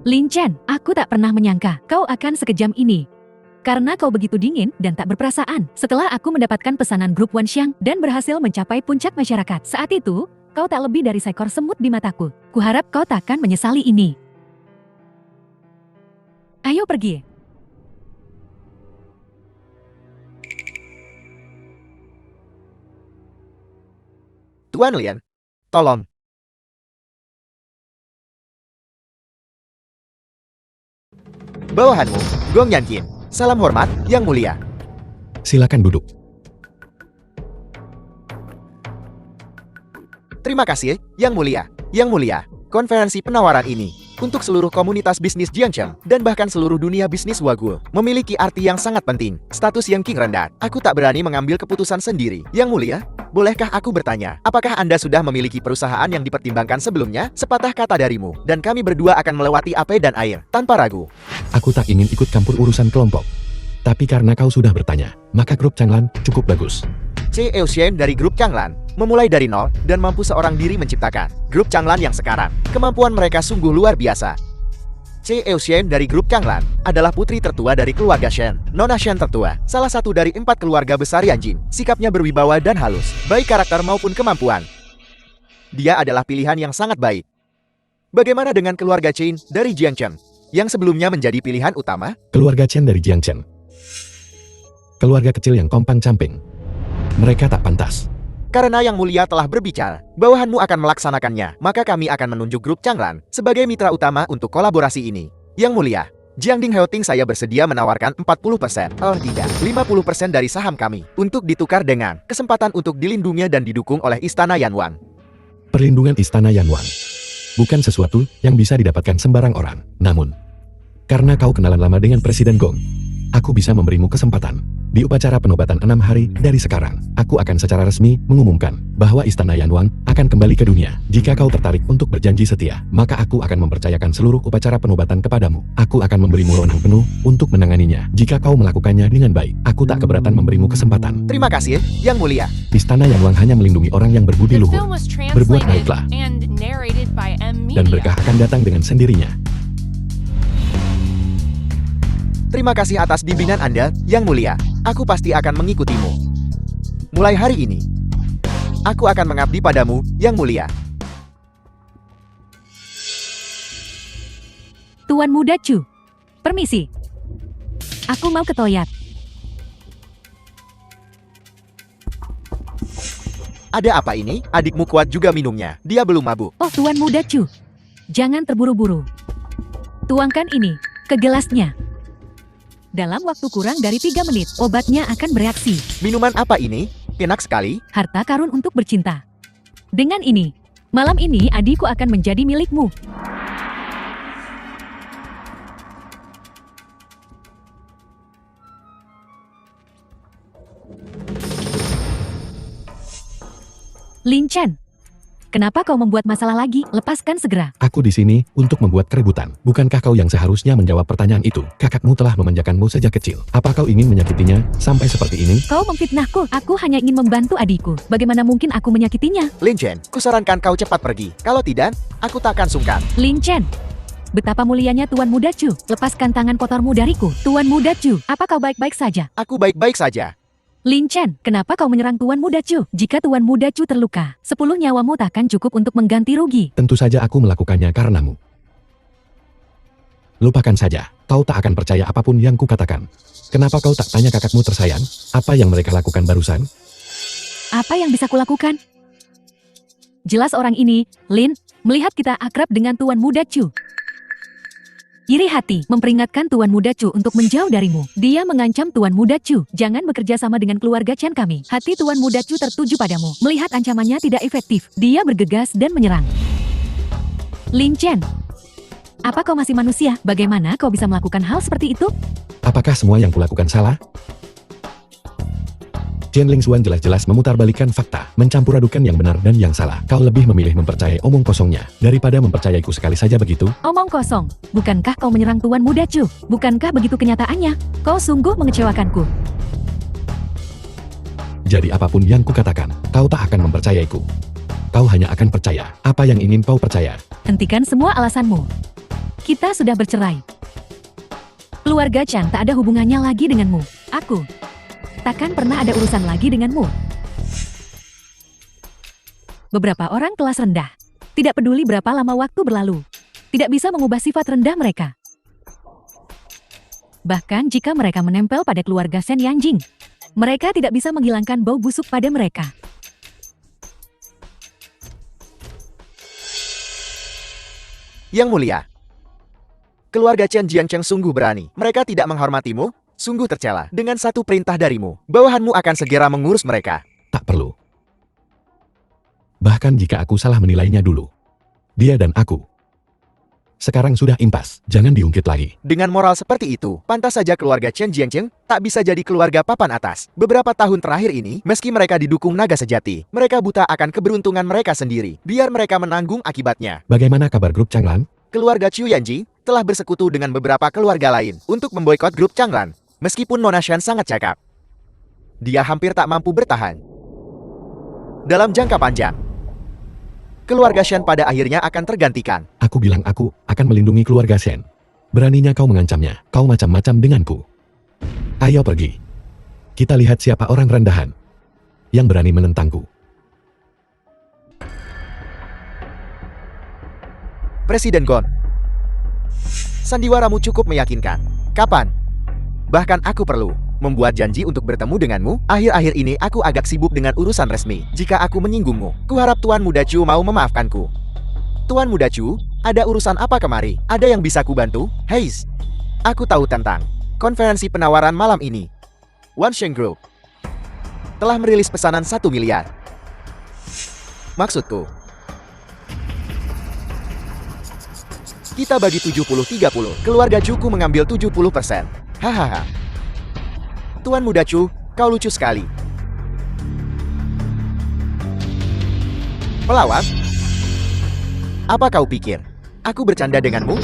Lin Chen, aku tak pernah menyangka kau akan sekejam ini. Karena kau begitu dingin dan tak berperasaan. Setelah aku mendapatkan pesanan grup Wan Xiang dan berhasil mencapai puncak masyarakat. Saat itu, kau tak lebih dari seekor semut di mataku. Kuharap kau takkan menyesali ini. Ayo pergi. Tuan Lian, tolong. Bawahanmu, Gong Yanqing. Salam hormat, Yang Mulia. Silakan duduk. Terima kasih, Yang Mulia. Yang Mulia, konferensi penawaran ini untuk seluruh komunitas bisnis Jiangcheng dan bahkan seluruh dunia bisnis Wagul memiliki arti yang sangat penting. Status Yang King rendah. Aku tak berani mengambil keputusan sendiri. Yang Mulia, bolehkah aku bertanya, apakah Anda sudah memiliki perusahaan yang dipertimbangkan sebelumnya? Sepatah kata darimu, dan kami berdua akan melewati api dan air, tanpa ragu. Aku tak ingin ikut campur urusan kelompok. Tapi karena kau sudah bertanya, maka grup Changlan cukup bagus. Che Eushen dari grup Changlan memulai dari nol dan mampu seorang diri menciptakan grup Changlan yang sekarang. Kemampuan mereka sungguh luar biasa. Che Eushen dari grup Changlan adalah putri tertua dari keluarga Shen. Nona Shen tertua, salah satu dari 4 keluarga besar Yanjin. Sikapnya berwibawa dan halus, baik karakter maupun kemampuan. Dia adalah pilihan yang sangat baik. Bagaimana dengan keluarga Chen dari Jiangcheng, yang sebelumnya menjadi pilihan utama? Keluarga Chen dari Jiangcheng. Keluarga kecil yang kompang camping. Mereka tak pantas. Karena Yang Mulia telah berbicara, bawahanmu akan melaksanakannya, maka kami akan menunjuk grup Changlan sebagai mitra utama untuk kolaborasi ini. Yang Mulia, Jiangding Heoting saya bersedia menawarkan 40%, tidak, 50% dari saham kami, untuk ditukar dengan kesempatan untuk dilindungi dan didukung oleh Istana Yanwan. Perlindungan Istana Yanwan bukan sesuatu yang bisa didapatkan sembarang orang. Namun, karena kau kenalan lama dengan Presiden Gong, aku bisa memberimu kesempatan. Di upacara penobatan 6 hari dari sekarang, aku akan secara resmi mengumumkan bahwa Istana Yanwan akan kembali ke dunia. Jika kau tertarik untuk berjanji setia, maka aku akan mempercayakan seluruh upacara penobatan kepadamu. Aku akan memberimu wewenang penuh untuk menanganinya. Jika kau melakukannya dengan baik, aku tak keberatan memberimu kesempatan. Terima kasih, Yang Mulia. Istana Yanwan hanya melindungi orang yang berbudi The luhur. film was Berbuat translated baiklah, and narrated by M dan Media. berkah akan datang dengan sendirinya. Terima kasih atas bimbingan Anda, Yang Mulia. Aku pasti akan mengikutimu. Mulai hari ini, aku akan mengabdi padamu, Yang Mulia. Tuan Muda Chu, permisi. Aku mau ke toilet. Ada apa ini? Adikmu kuat juga minumnya. Dia belum mabuk. Oh, Tuan Muda Chu, jangan terburu-buru. Tuangkan ini ke gelasnya. Dalam waktu kurang dari 3 menit, obatnya akan bereaksi. Minuman apa ini? Enak sekali. Harta karun untuk bercinta. Dengan ini, malam ini adikku akan menjadi milikmu. Lin Chen, kenapa kau membuat masalah lagi? Lepaskan segera. Aku di sini untuk membuat keributan. Bukankah kau yang seharusnya menjawab pertanyaan itu? Kakakmu telah memanjakanmu sejak kecil. Apa kau ingin menyakitinya sampai seperti ini? Kau memfitnahku. Aku hanya ingin membantu adikku. Bagaimana mungkin aku menyakitinya? Lin Chen, kusarankan kau cepat pergi. Kalau tidak, aku tak akan sungkan. Lin Chen, betapa mulianya Tuan Muda Chu. Lepaskan tangan kotormu dariku. Tuan Muda Chu, apa kau baik-baik saja? Aku baik-baik saja. Lin Chen, kenapa kau menyerang Tuan Muda Chu? Jika Tuan Muda Chu terluka, 10 nyawamu takkan cukup untuk mengganti rugi. Tentu saja aku melakukannya karenamu. Lupakan saja, kau tak akan percaya apapun yang kukatakan. Kenapa kau tak tanya kakakmu tersayang, apa yang mereka lakukan barusan? Apa yang bisa kulakukan? Jelas orang ini, Lin, melihat kita akrab dengan Tuan Muda Chu. Iri hati, memperingatkan Tuan Muda Chu untuk menjauh darimu. Dia mengancam Tuan Muda Chu, jangan bekerja sama dengan keluarga Chen kami. Hati Tuan Muda Chu tertuju padamu. Melihat ancamannya tidak efektif, dia bergegas dan menyerang. Lin Chen, apa kau masih manusia? Bagaimana kau bisa melakukan hal seperti itu? Apakah semua yang kulakukan salah? Chen Lingxuan jelas-jelas memutarbalikkan fakta, mencampur adukan yang benar dan yang salah. Kau lebih memilih mempercayai omong kosongnya, daripada mempercayaiku sekali saja begitu? Omong kosong, bukankah kau menyerang Tuan Muda Chu? Bukankah begitu kenyataannya? Kau sungguh mengecewakanku. Jadi apapun yang kukatakan, kau tak akan mempercayaiku. Kau hanya akan percaya apa yang ingin kau percaya. Hentikan semua alasanmu. Kita sudah bercerai. Keluarga Chan tak ada hubungannya lagi denganmu. Aku takkan pernah ada urusan lagi denganmu. Beberapa orang kelas rendah, tidak peduli berapa lama waktu berlalu, tidak bisa mengubah sifat rendah mereka. Bahkan jika mereka menempel pada keluarga Shen Yanjing, mereka tidak bisa menghilangkan bau busuk pada mereka. Yang mulia, keluarga Chen Jiangcheng sungguh berani. Mereka tidak menghormatimu. Sungguh tercela. Dengan satu perintah darimu, bawahanmu akan segera mengurus mereka. Tak perlu. Bahkan jika aku salah menilainya dulu. Dia dan aku. Sekarang sudah impas, jangan diungkit lagi. Dengan moral seperti itu, pantas saja keluarga Chen Jiangcheng tak bisa jadi keluarga papan atas. Beberapa tahun terakhir ini, meski mereka didukung naga sejati, mereka buta akan keberuntungan mereka sendiri. Biar mereka menanggung akibatnya. Bagaimana kabar grup Changlan? Keluarga Chu Yanji telah bersekutu dengan beberapa keluarga lain untuk memboikot grup Changlan. Meskipun Nona Shan sangat cakap, dia hampir tak mampu bertahan. Dalam jangka panjang, keluarga Shen pada akhirnya akan tergantikan. Aku bilang aku akan melindungi keluarga Shen. Beraninya kau mengancamnya, kau macam-macam denganku. Ayo pergi. Kita lihat siapa orang rendahan yang berani menentangku. Presiden Gon, sandiwaramu cukup meyakinkan. Kapan? Bahkan aku perlu membuat janji untuk bertemu denganmu. Akhir-akhir ini aku agak sibuk dengan urusan resmi. Jika aku menyinggungmu, kuharap Tuan Muda Chu mau memaafkanku. Tuan Muda Chu, ada urusan apa kemari? Ada yang bisa kubantu? Heis, aku tahu tentang konferensi penawaran malam ini. Wansheng Group telah merilis pesanan 1 miliar. Maksudku, kita bagi 70-30. Keluarga Chuku mengambil 70%. Hahaha. Tuan Muda Chu, kau lucu sekali. Pelawak? Apa kau pikir? Aku bercanda denganmu?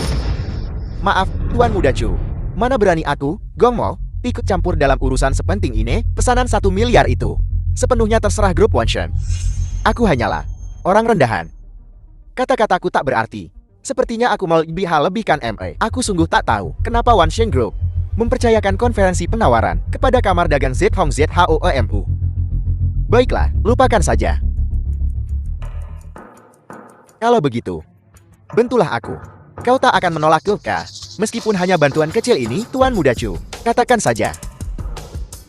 Maaf, Tuan Muda Chu. Mana berani aku, Gong Mo, ikut campur dalam urusan sepenting ini? Pesanan 1 miliar itu sepenuhnya terserah grup Wanshen. Aku hanyalah orang rendahan. Kata-kataku tak berarti. Sepertinya aku mau lebihkan MA. Aku sungguh tak tahu kenapa Wansheng Group mempercayakan konferensi penawaran kepada kamar dagang Zhong Zhouemu. Baiklah, lupakan saja. Kalau begitu, bantulah aku. Kau tak akan menolak Gilka, meskipun hanya bantuan kecil ini, Tuan Muda Chu. Katakan saja.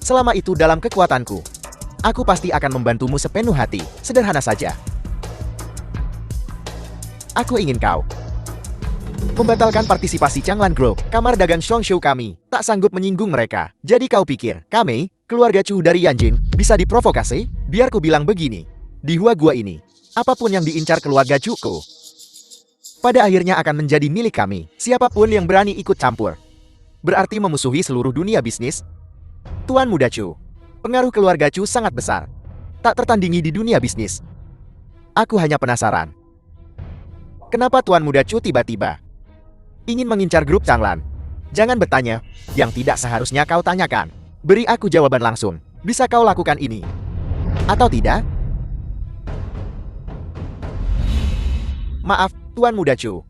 Selama itu dalam kekuatanku, aku pasti akan membantumu sepenuh hati. Sederhana saja. Aku ingin kau membatalkan partisipasi Changlan Group. Kamar dagang Shongshu kami tak sanggup menyinggung mereka. Jadi kau pikir, kami, keluarga Chu dari Yanjing, bisa diprovokasi? Biar ku bilang begini. Di Hua Gua ini, apapun yang diincar keluarga Chuku, pada akhirnya akan menjadi milik kami. Siapapun yang berani ikut campur, berarti memusuhi seluruh dunia bisnis. Tuan Muda Chu, pengaruh keluarga Chu sangat besar. Tak tertandingi di dunia bisnis. Aku hanya penasaran. Kenapa Tuan Muda Chu tiba-tiba ingin mengincar grup Changlan? Jangan bertanya yang tidak seharusnya kau tanyakan. Beri aku jawaban langsung. Bisa kau lakukan ini? Atau tidak? Maaf, Tuan Muda Chu.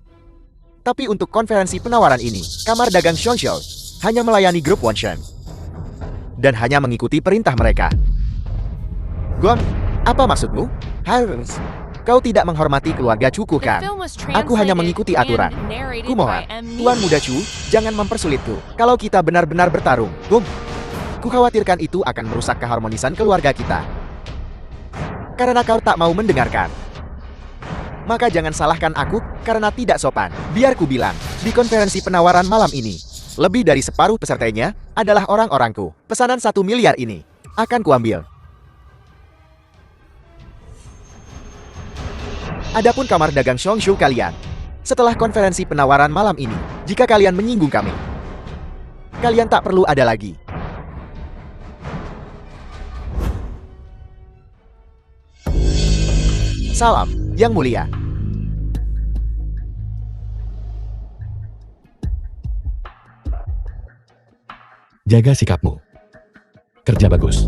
Tapi untuk konferensi penawaran ini, Kamar Dagang Shonshou hanya melayani grup Wonshen. Dan hanya mengikuti perintah mereka. Gong, apa maksudmu? Harus. Kau tidak menghormati keluarga Chuku The kan? film was Aku hanya translated mengikuti and aturan. narrated Kumohon, by M. Tuan Muda Chu, jangan mempersulitku. Kalau kita benar-benar bertarung, kukhawatirkan itu akan merusak keharmonisan keluarga kita. Karena kau tak mau mendengarkan. Maka jangan salahkan aku karena tidak sopan. Biar ku bilang, di konferensi penawaran malam ini, lebih dari separuh pesertanya adalah orang-orangku. Pesanan 1 miliar ini akan kuambil. Adapun kamar dagang Shonshou kalian, setelah konferensi penawaran malam ini, jika kalian menyinggung kami, kalian tak perlu ada lagi. Salam, Yang Mulia. Jaga sikapmu. Kerja bagus.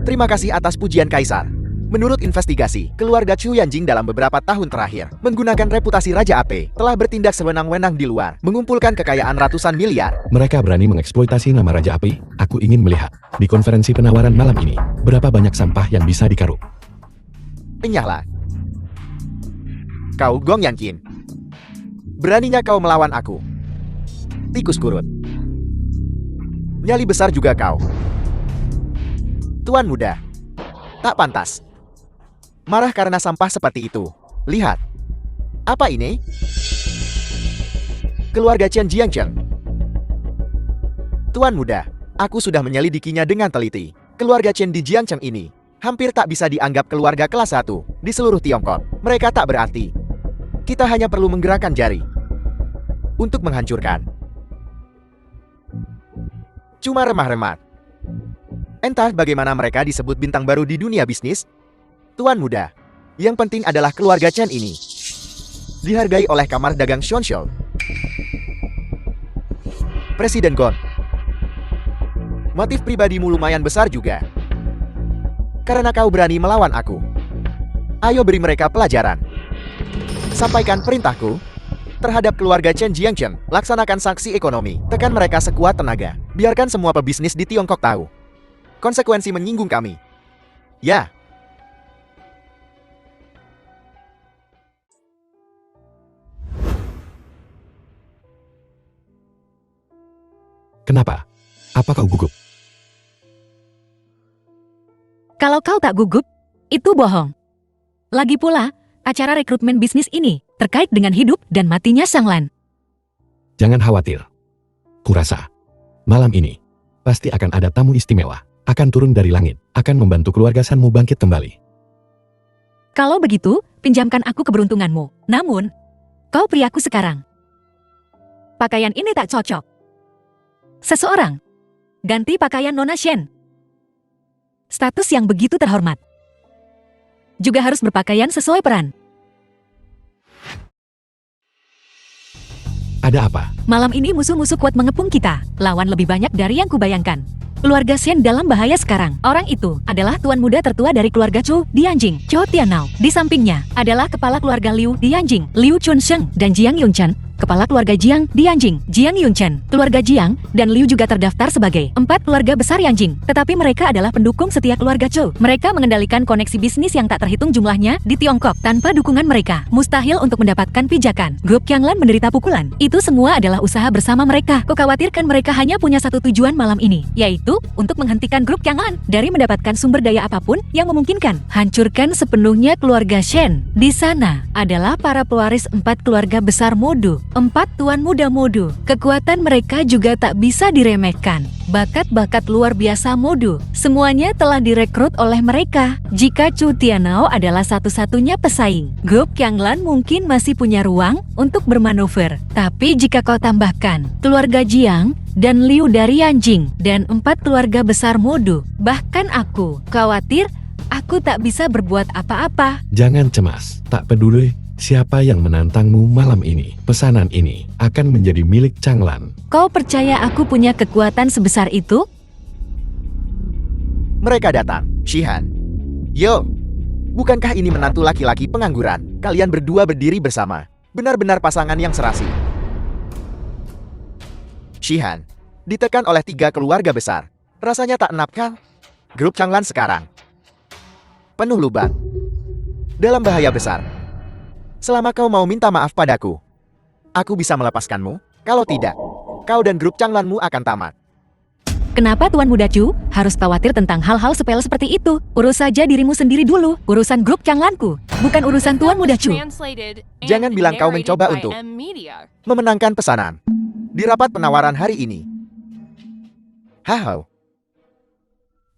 Terima kasih atas pujian Kaisar. Menurut investigasi, keluarga Chu Yanjing dalam beberapa tahun terakhir menggunakan reputasi Raja Ape telah bertindak sewenang-wenang di luar, mengumpulkan kekayaan ratusan miliar. Mereka berani mengeksploitasi nama Raja Api. Aku ingin melihat, di konferensi penawaran malam ini, berapa banyak sampah yang bisa dikaruk. Enyahlah. Kau Gong Yanqin. Beraninya kau melawan aku. Tikus kurut. Nyali besar juga kau. Tuan muda. Tak pantas. Marah karena sampah seperti itu. Lihat. Apa ini? Keluarga Chen Jiangcheng. Tuan muda, aku sudah menyelidikinya dengan teliti. Keluarga Chen di Jiangcheng ini hampir tak bisa dianggap keluarga kelas 1 di seluruh Tiongkok. Mereka tak berarti. Kita hanya perlu menggerakkan jari untuk menghancurkan. Cuma remah-remah. Entah bagaimana mereka disebut bintang baru di dunia bisnis. Tuan muda, yang penting adalah keluarga Chen ini dihargai oleh kamar dagang Shonshou. Presiden Gon, motif pribadimu lumayan besar juga. Karena kau berani melawan aku. Ayo beri mereka pelajaran. Sampaikan perintahku terhadap keluarga Chen Jiangcheng. Laksanakan sanksi ekonomi. Tekan mereka sekuat tenaga. Biarkan semua pebisnis di Tiongkok tahu konsekuensi menyinggung kami. Ya. Kenapa? Apa kau gugup? Kalau kau tak gugup, itu bohong. Lagi pula, acara rekrutmen bisnis ini terkait dengan hidup dan matinya Shanglan. Jangan khawatir. Kurasa, malam ini pasti akan ada tamu istimewa. Akan turun dari langit, akan membantu keluarga Sanmu bangkit kembali. Kalau begitu, pinjamkan aku keberuntunganmu. Namun, kau priaku sekarang. Pakaian ini tak cocok. Seseorang, ganti pakaian Nona Shen. Status yang begitu terhormat. Juga harus berpakaian sesuai peran. Ada apa? Malam ini musuh-musuh kuat mengepung kita. Lawan lebih banyak dari yang kubayangkan. Keluarga Shen dalam bahaya sekarang. Orang itu adalah tuan muda tertua dari keluarga Chu di Yanjing, Cho Tianao. Di sampingnya adalah kepala keluarga Liu di Yanjing, Liu Chunsheng, dan Jiang Yunchen, kepala keluarga Jiang di Yanjing, Jiang Yunchen. Keluarga Jiang dan Liu juga terdaftar sebagai 4 keluarga besar Yanjing. Tetapi mereka adalah pendukung setia keluarga Chu. Mereka mengendalikan koneksi bisnis yang tak terhitung jumlahnya di Tiongkok. Tanpa dukungan mereka, mustahil untuk mendapatkan pijakan. Grup Qianglan menderita pukulan. Itu semua adalah usaha bersama mereka. Kukhawatirkan mereka hanya punya satu tujuan malam ini, yaitu untuk menghentikan grup Qianglan dari mendapatkan sumber daya apapun yang memungkinkan. Hancurkan sepenuhnya keluarga Shen. Di sana adalah para pewaris 4 keluarga besar Modu, 4 tuan muda Modu. Kekuatan mereka juga tak bisa diremehkan. Bakat-bakat luar biasa Modu, semuanya telah direkrut oleh mereka. Jika Chu Tianao adalah satu-satunya pesaing, grup Qianglan mungkin masih punya ruang untuk bermanuver. Tapi jika kau tambahkan keluarga Jiang dan Liu dari Yanjing dan 4 keluarga besar Modu, bahkan aku khawatir Aku tak bisa berbuat apa-apa. Jangan cemas, tak peduli siapa yang menantangmu malam ini. Pesanan ini akan menjadi milik Changlan. Kau percaya aku punya kekuatan sebesar itu? Mereka datang. Shihan. Yo. Bukankah ini menantu laki-laki pengangguran? Kalian berdua berdiri bersama. Benar-benar pasangan yang serasi. Shihan. Ditekan oleh 3 keluarga besar. Rasanya tak enap kan? Grup Changlan sekarang penuh lubang. Dalam bahaya besar. Selama kau mau minta maaf padaku, aku bisa melepaskanmu. Kalau tidak, kau dan grup Changlanmu akan tamat. Kenapa Tuan Muda Chu harus khawatir tentang hal-hal sepele seperti itu? Urus saja dirimu sendiri dulu. Urusan grup Changlanku, bukan urusan Tuan Muda Chu. Translated and Jangan bilang kau narrated mencoba by untuk M Media. memenangkan pesanan di rapat penawaran hari ini. Hahau.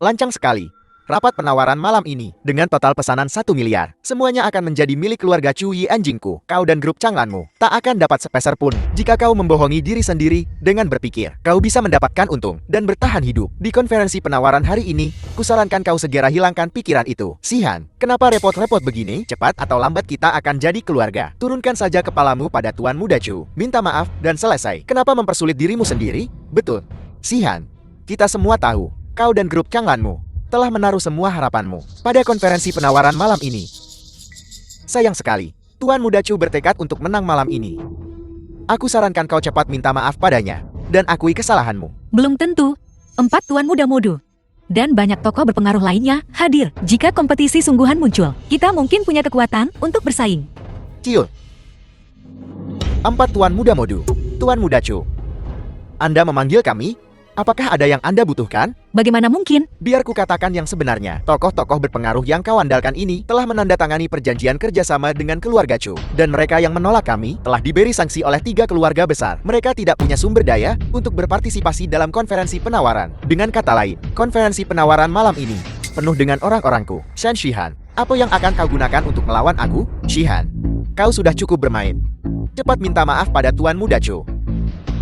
Lancang sekali. Rapat penawaran malam ini, dengan total pesanan 1 miliar, semuanya akan menjadi milik keluarga Chu Yi anjingku. Kau dan grup Changlanmu tak akan dapat sepeser pun jika kau membohongi diri sendiri dengan berpikir kau bisa mendapatkan untung dan bertahan hidup. Di konferensi penawaran hari ini, kusarankan kau segera hilangkan pikiran itu. Shihan, kenapa repot-repot begini? Cepat atau lambat kita akan jadi keluarga. Turunkan saja kepalamu pada Tuan Muda Chu. Minta maaf dan selesai. Kenapa mempersulit dirimu sendiri? Betul. Shihan, kita semua tahu, kau dan grup Changlanmu telah menaruh semua harapanmu pada konferensi penawaran malam ini. Sayang sekali, Tuan Muda Chu bertekad untuk menang malam ini. Aku sarankan kau cepat minta maaf padanya dan akui kesalahanmu. Belum tentu. 4 Tuan Muda Modu dan banyak tokoh berpengaruh lainnya hadir. Jika kompetisi sungguhan muncul, kita mungkin punya kekuatan untuk bersaing. Ciul. 4 Tuan Muda Modu. Tuan Muda Chu, Anda memanggil kami? Apakah ada yang Anda butuhkan? Bagaimana mungkin? Biar ku katakan yang sebenarnya. Tokoh-tokoh berpengaruh yang kau andalkan ini telah menandatangani perjanjian kerjasama dengan keluarga Chu. Dan mereka yang menolak kami telah diberi sanksi oleh 3 keluarga besar. Mereka tidak punya sumber daya untuk berpartisipasi dalam konferensi penawaran. Dengan kata lain, konferensi penawaran malam ini penuh dengan orang-orangku. Shan Shihan, apa yang akan kau gunakan untuk melawan aku? Shihan, kau sudah cukup bermain. Cepat minta maaf pada Tuan Muda Chu.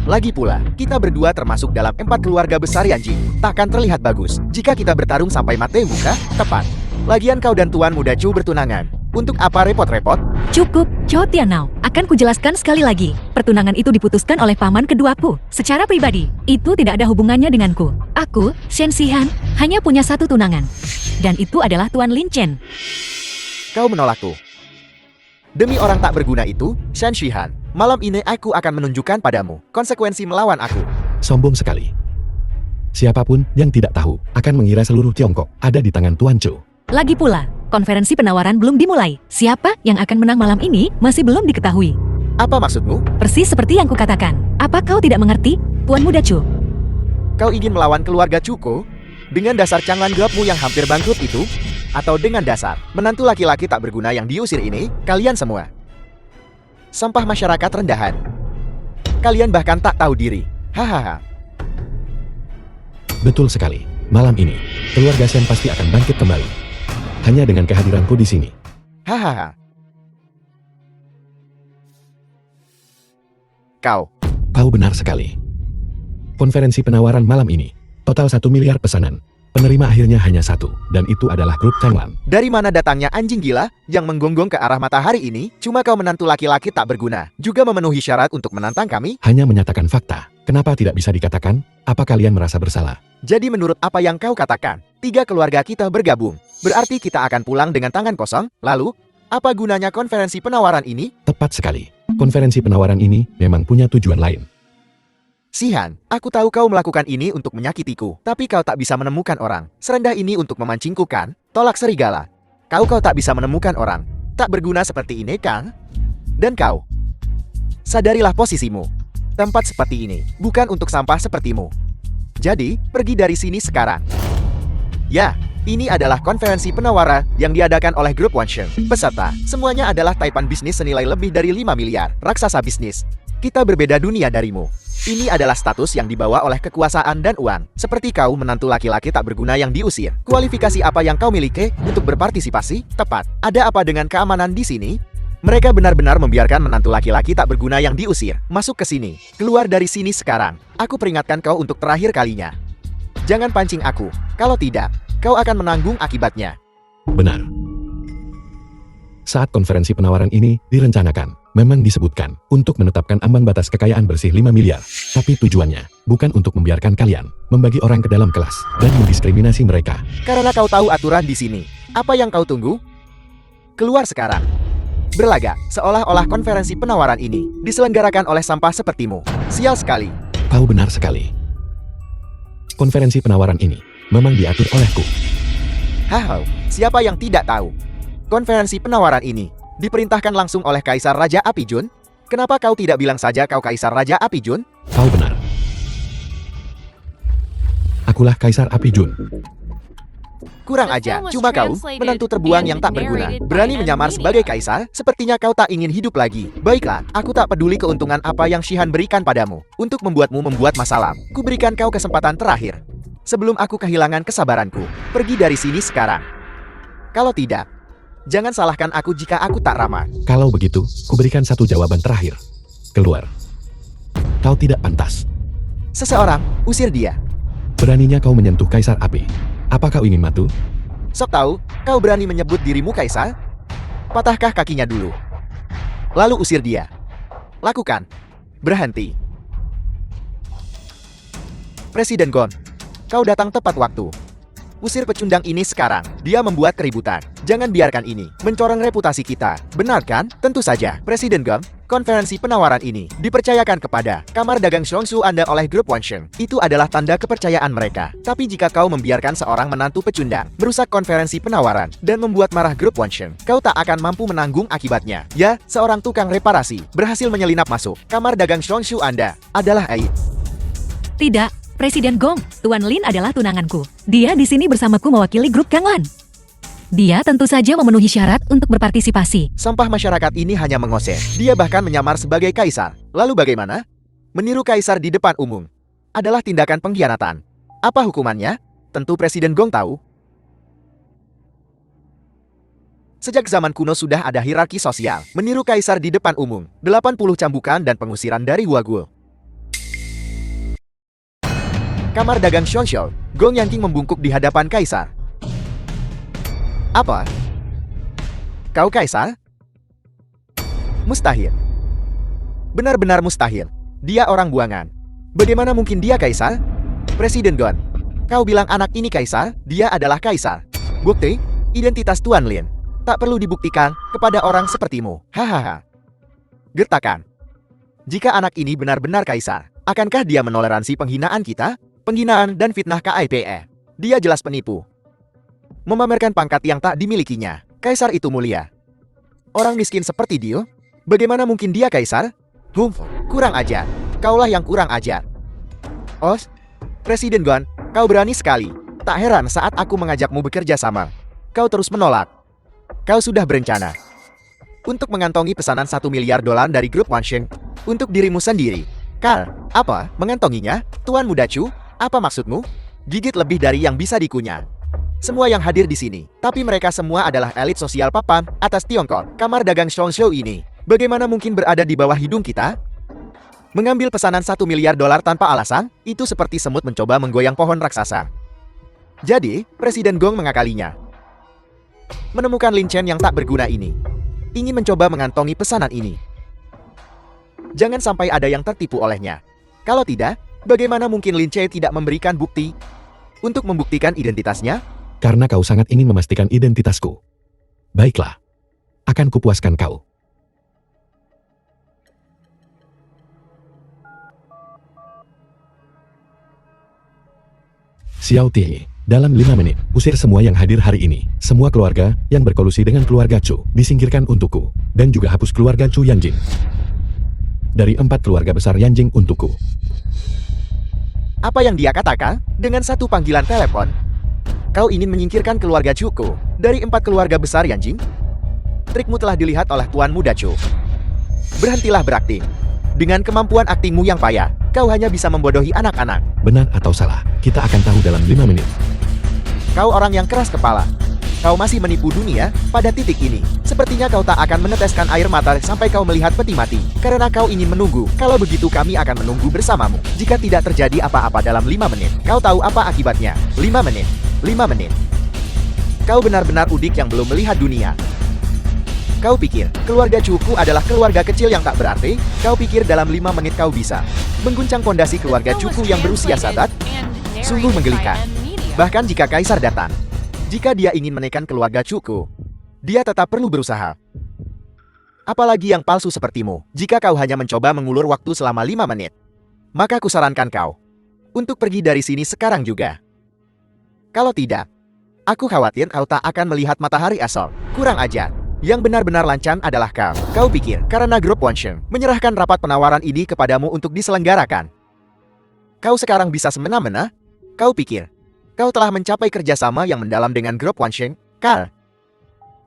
Lagi pula, kita berdua termasuk dalam 4 keluarga besar Yanjing. Takkan terlihat bagus jika kita bertarung sampai mati muka. Tepat. Lagian kau dan Tuan Muda Chu bertunangan. Untuk apa repot-repot? Cukup, Cho Tianao. Akan kujelaskan sekali lagi. Pertunangan itu diputuskan oleh paman keduaku. Secara pribadi, itu tidak ada hubungannya denganku. Aku, Shen Shihan, hanya punya 1 tunangan. Dan itu adalah Tuan Lin Chen. Kau menolakku. Demi orang tak berguna itu, Shan Shihan, malam ini aku akan menunjukkan padamu konsekuensi melawan aku. Sombong sekali. Siapapun yang tidak tahu akan mengira seluruh Tiongkok ada di tangan Tuan Chu. Lagi pula, konferensi penawaran belum dimulai. Siapa yang akan menang malam ini masih belum diketahui. Apa maksudmu? Persis seperti yang kukatakan. Apa kau tidak mengerti, Tuan Muda Chu? Kau ingin melawan keluarga Chuko? Dengan dasar Changlan gelapmu yang hampir bangkrut itu? Atau dengan dasar menantu laki-laki tak berguna yang diusir ini? Kalian semua sampah masyarakat rendahan. Kalian bahkan tak tahu diri. Hahaha. Betul sekali. Malam ini, keluarga Shen pasti akan bangkit kembali. Hanya dengan kehadiranku di sini. Hahaha. Kau benar sekali. Konferensi penawaran malam ini, total 1 miliar pesanan. Penerima akhirnya hanya 1, dan itu adalah grup Changlan. Dari mana datangnya anjing gila yang menggonggong ke arah matahari ini? Cuma kau menantu laki-laki tak berguna, juga memenuhi syarat untuk menantang kami? Hanya menyatakan fakta. Kenapa tidak bisa dikatakan? Apa kalian merasa bersalah? Jadi menurut apa yang kau katakan, 3 keluarga kita bergabung. Berarti kita akan pulang dengan tangan kosong? Lalu, apa gunanya konferensi penawaran ini? Tepat sekali. Konferensi penawaran ini memang punya tujuan lain. Shihan, aku tahu kau melakukan ini untuk menyakitiku, tapi kau tak bisa menemukan orang serendah ini untuk memancingku kan? Tolak serigala. Kau tak bisa menemukan orang tak berguna seperti ini kan? Dan kau, sadarilah posisimu. Tempat seperti ini bukan untuk sampah sepertimu. Jadi, pergi dari sini sekarang. Ya, ini adalah konferensi penawaran yang diadakan oleh grup Wansheng. Peserta, semuanya adalah taipan bisnis senilai lebih dari 5 miliar. Raksasa bisnis. Kita berbeda dunia darimu. Ini adalah status yang dibawa oleh kekuasaan dan uang. Seperti kau menantu laki-laki tak berguna yang diusir. Kualifikasi apa yang kau miliki untuk berpartisipasi? Tepat. Ada apa dengan keamanan di sini? Mereka benar-benar membiarkan menantu laki-laki tak berguna yang diusir masuk ke sini. Keluar dari sini sekarang. Aku peringatkan kau untuk terakhir kalinya. Jangan pancing aku. Kalau tidak, kau akan menanggung akibatnya. Benar. Saat konferensi penawaran ini direncanakan, memang disebutkan untuk menetapkan ambang batas kekayaan bersih 5 miliar. Tapi tujuannya bukan untuk membiarkan kalian membagi orang ke dalam kelas dan mendiskriminasi mereka. Karena kau tahu aturan di sini. Apa yang kau tunggu? Keluar sekarang. Berlagak, seolah-olah konferensi penawaran ini diselenggarakan oleh sampah sepertimu. Sial sekali. Kau benar sekali. Konferensi penawaran ini memang diatur olehku. Hahau, siapa yang tidak tahu? Konferensi penawaran ini diperintahkan langsung oleh Kaisar Raja Api Jun. Kenapa kau tidak bilang saja kau Kaisar Raja Api Jun? Kau benar. Akulah Kaisar Api Jun. Kurang aja, cuma kau, menantu terbuang yang tak berguna, berani menyamar sebagai kaisar. Sepertinya kau tak ingin hidup lagi. Baiklah, aku tak peduli keuntungan apa yang Shihan berikan padamu untuk membuatmu membuat masalah. Ku berikan kau kesempatan terakhir sebelum aku kehilangan kesabaranku. Pergi dari sini sekarang. Kalau tidak, jangan salahkan aku jika aku tak ramah. Kalau begitu, kuberikan satu jawaban terakhir. Keluar. Kau tidak pantas. Seseorang, usir dia. Beraninya kau menyentuh Kaisar Api. Apa kau ingin mati? Sok tahu, kau berani menyebut dirimu kaisar? Patahkah kakinya dulu. Lalu usir dia. Lakukan. Berhenti. Presiden Gon, kau datang tepat waktu. Usir pecundang ini sekarang. Dia membuat keributan. Jangan biarkan ini mencoreng reputasi kita. Benar kan? Tentu saja. Presiden Gon, konferensi penawaran ini dipercayakan kepada Kamar Dagang Xiongsu Anda oleh grup Wansheng. Itu adalah tanda kepercayaan mereka. Tapi jika kau membiarkan seorang menantu pecundang merusak konferensi penawaran dan membuat marah grup Wansheng, kau tak akan mampu menanggung akibatnya. Ya, seorang tukang reparasi berhasil menyelinap masuk Kamar Dagang Xiongsu Anda adalah aib. Tidak, Presiden Gong, Tuan Lin adalah tunanganku. Dia di sini bersamaku mewakili grup Ganglan. Dia tentu saja memenuhi syarat untuk berpartisipasi. Sampah masyarakat ini hanya mengoseh. Dia bahkan menyamar sebagai kaisar. Lalu bagaimana? Meniru kaisar di depan umum adalah tindakan pengkhianatan. Apa hukumannya? Tentu Presiden Gong tahu. Sejak zaman kuno sudah ada hierarki sosial. Meniru kaisar di depan umum, 80 cambukan dan pengusiran dari Wagul. Kamar Dagang Xiongxiu, Gong Yanqing membungkuk di hadapan kaisar. Apa? Kau kaisar? Mustahil. Benar-benar mustahil. Dia orang buangan. Bagaimana mungkin dia kaisar? Presiden Gon, kau bilang anak ini kaisar? Dia adalah kaisar. Bukti? Identitas Tuan Lin tak perlu dibuktikan kepada orang sepertimu. Hahaha. Gertakan. Jika anak ini benar-benar kaisar, akankah dia menoleransi penghinaan kita? Penghinaan dan fitnah KIPE. Dia jelas penipu. Memamerkan pangkat yang tak dimilikinya. Kaisar itu mulia. Orang miskin seperti dia? Bagaimana mungkin dia kaisar? Kurang ajar. Kaulah yang kurang ajar. Os, Presiden Gon, kau berani sekali. Tak heran saat aku mengajakmu bekerja sama, kau terus menolak. Kau sudah berencana untuk mengantongi pesanan $1 miliar dari grup Wansheng untuk dirimu sendiri. Kal, apa? Mengantonginya? Tuan Muda Chu? Apa maksudmu? Gigit lebih dari yang bisa dikunyah. Semua yang hadir di sini, tapi mereka semua adalah elit sosial papan atas Tiongkok. Kamar Dagang Xiongxiu ini, bagaimana mungkin berada di bawah hidung kita? Mengambil pesanan $1 miliar tanpa alasan, itu seperti semut mencoba menggoyang pohon raksasa. Jadi, Presiden Gong mengakalinya. Menemukan Lin Chen yang tak berguna ini, ingin mencoba mengantongi pesanan ini. Jangan sampai ada yang tertipu olehnya. Kalau tidak, bagaimana mungkin Lin Chen tidak memberikan bukti untuk membuktikan identitasnya? Karena kau sangat ingin memastikan identitasku. Baiklah, akan kupuaskan kau. Xiao Ti, dalam 5 menit, usir semua yang hadir hari ini. Semua keluarga yang berkolusi dengan keluarga Chu disingkirkan untukku. Dan juga hapus keluarga Chu Yanjing. Dari 4 keluarga besar Yanjing untukku. Apa yang dia katakan? Dengan satu panggilan telepon, kau ingin menyingkirkan keluarga Chuku dari 4 keluarga besar Yanjing? Trikmu telah dilihat oleh Tuan Muda Chu. Berhentilah berakting. Dengan kemampuan aktingmu yang payah, kau hanya bisa membodohi anak-anak. Benar atau salah, kita akan tahu dalam 5 menit. Kau orang yang keras kepala. Kau masih menipu dunia pada titik ini. Sepertinya kau tak akan meneteskan air mata sampai kau melihat peti mati. Karena kau ingin menunggu. Kalau begitu kami akan menunggu bersamamu. Jika tidak terjadi apa-apa dalam 5 menit, kau tahu apa akibatnya. 5 menit. 5 menit. Kau benar-benar udik yang belum melihat dunia. Kau pikir, keluarga Chuku adalah keluarga kecil yang tak berarti? Kau pikir dalam 5 menit kau bisa mengguncang pondasi keluarga Chuku yang berusia sadat? Sungguh menggelikan. Bahkan jika Kaisar datang, jika dia ingin menekan keluarga Chuku, dia tetap perlu berusaha. Apalagi yang palsu sepertimu, jika kau hanya mencoba mengulur waktu selama 5 menit, maka kusarankan kau untuk pergi dari sini sekarang juga. Kalau tidak, aku khawatir kau tak akan melihat matahari esok. Kurang ajar. Yang benar-benar lancang adalah kau. Kau pikir karena grup Wonsheng menyerahkan rapat penawaran ini kepadamu untuk diselenggarakan, kau sekarang bisa semena-mena? Kau pikir kau telah mencapai kerjasama yang mendalam dengan grup Wonsheng, Karl?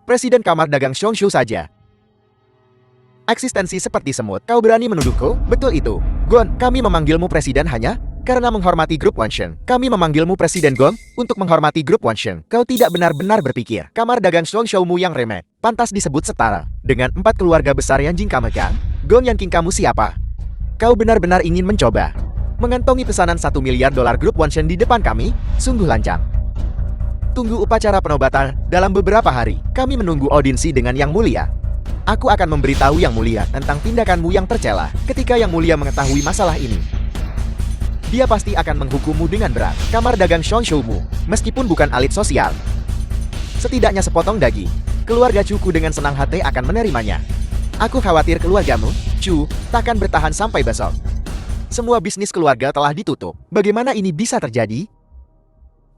Presiden Kamar Dagang Xiongxiu saja eksistensi seperti semut. Kau berani menuduhku? Betul itu. Gon, kami memanggilmu presiden hanya karena menghormati grup Wonsheng. Kami memanggilmu presiden Gon untuk menghormati grup Wonsheng. Kau tidak benar-benar berpikir Kamar Dagang Xiongxiu-mu yang remeh pantas disebut setara dengan 4 keluarga besar yang Jing Kamegang. Gon Yanking, kamu siapa? Kau benar-benar ingin mencoba mengantongi pesanan $1 miliar grup Wonsheng di depan kami? Sungguh lancang. Tunggu upacara penobatan dalam beberapa hari. Kami menunggu audiensi dengan Yang Mulia. Aku akan memberitahu Yang Mulia tentang tindakanmu yang tercela. Ketika Yang Mulia mengetahui masalah ini, dia pasti akan menghukummu dengan berat. Kamar Dagang Xiongxiu-mu, meskipun bukan elit sosial, setidaknya sepotong daging. Keluarga Chuku dengan senang hati akan menerimanya. Aku khawatir keluargamu, Chu, takkan bertahan sampai besok. Semua bisnis keluarga telah ditutup. Bagaimana ini bisa terjadi?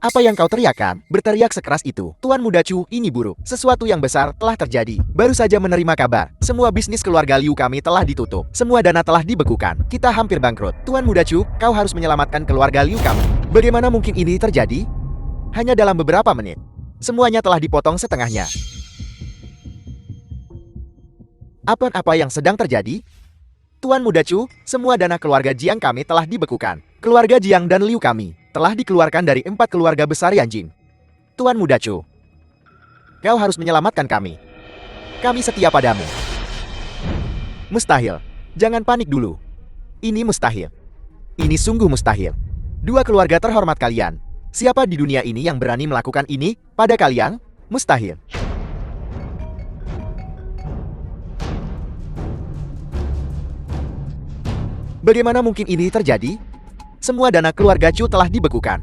Apa yang kau teriakkan? Berteriak sekeras itu. Tuan Muda Chu, ini buruk. Sesuatu yang besar telah terjadi. Baru saja menerima kabar. Semua bisnis keluarga Liu kami telah ditutup. Semua dana telah dibekukan. Kita hampir bangkrut. Tuan Muda Chu, kau harus menyelamatkan keluarga Liu kami. Bagaimana mungkin ini terjadi? Hanya dalam beberapa menit, semuanya telah dipotong setengahnya. Apa yang sedang terjadi? Tuan Muda Chu, semua dana keluarga Jiang kami telah dibekukan. Keluarga Jiang dan Liu kami telah dikeluarkan dari 4 keluarga besar Yanjing. Tuan Muda Chu, kau harus menyelamatkan kami. Kami setia padamu. Mustahil. Jangan panik dulu. Ini mustahil. Ini sungguh mustahil. 2 keluarga terhormat kalian. Siapa di dunia ini yang berani melakukan ini pada kalian? Mustahil. Bagaimana mungkin ini terjadi? Semua dana keluarga Chu telah dibekukan.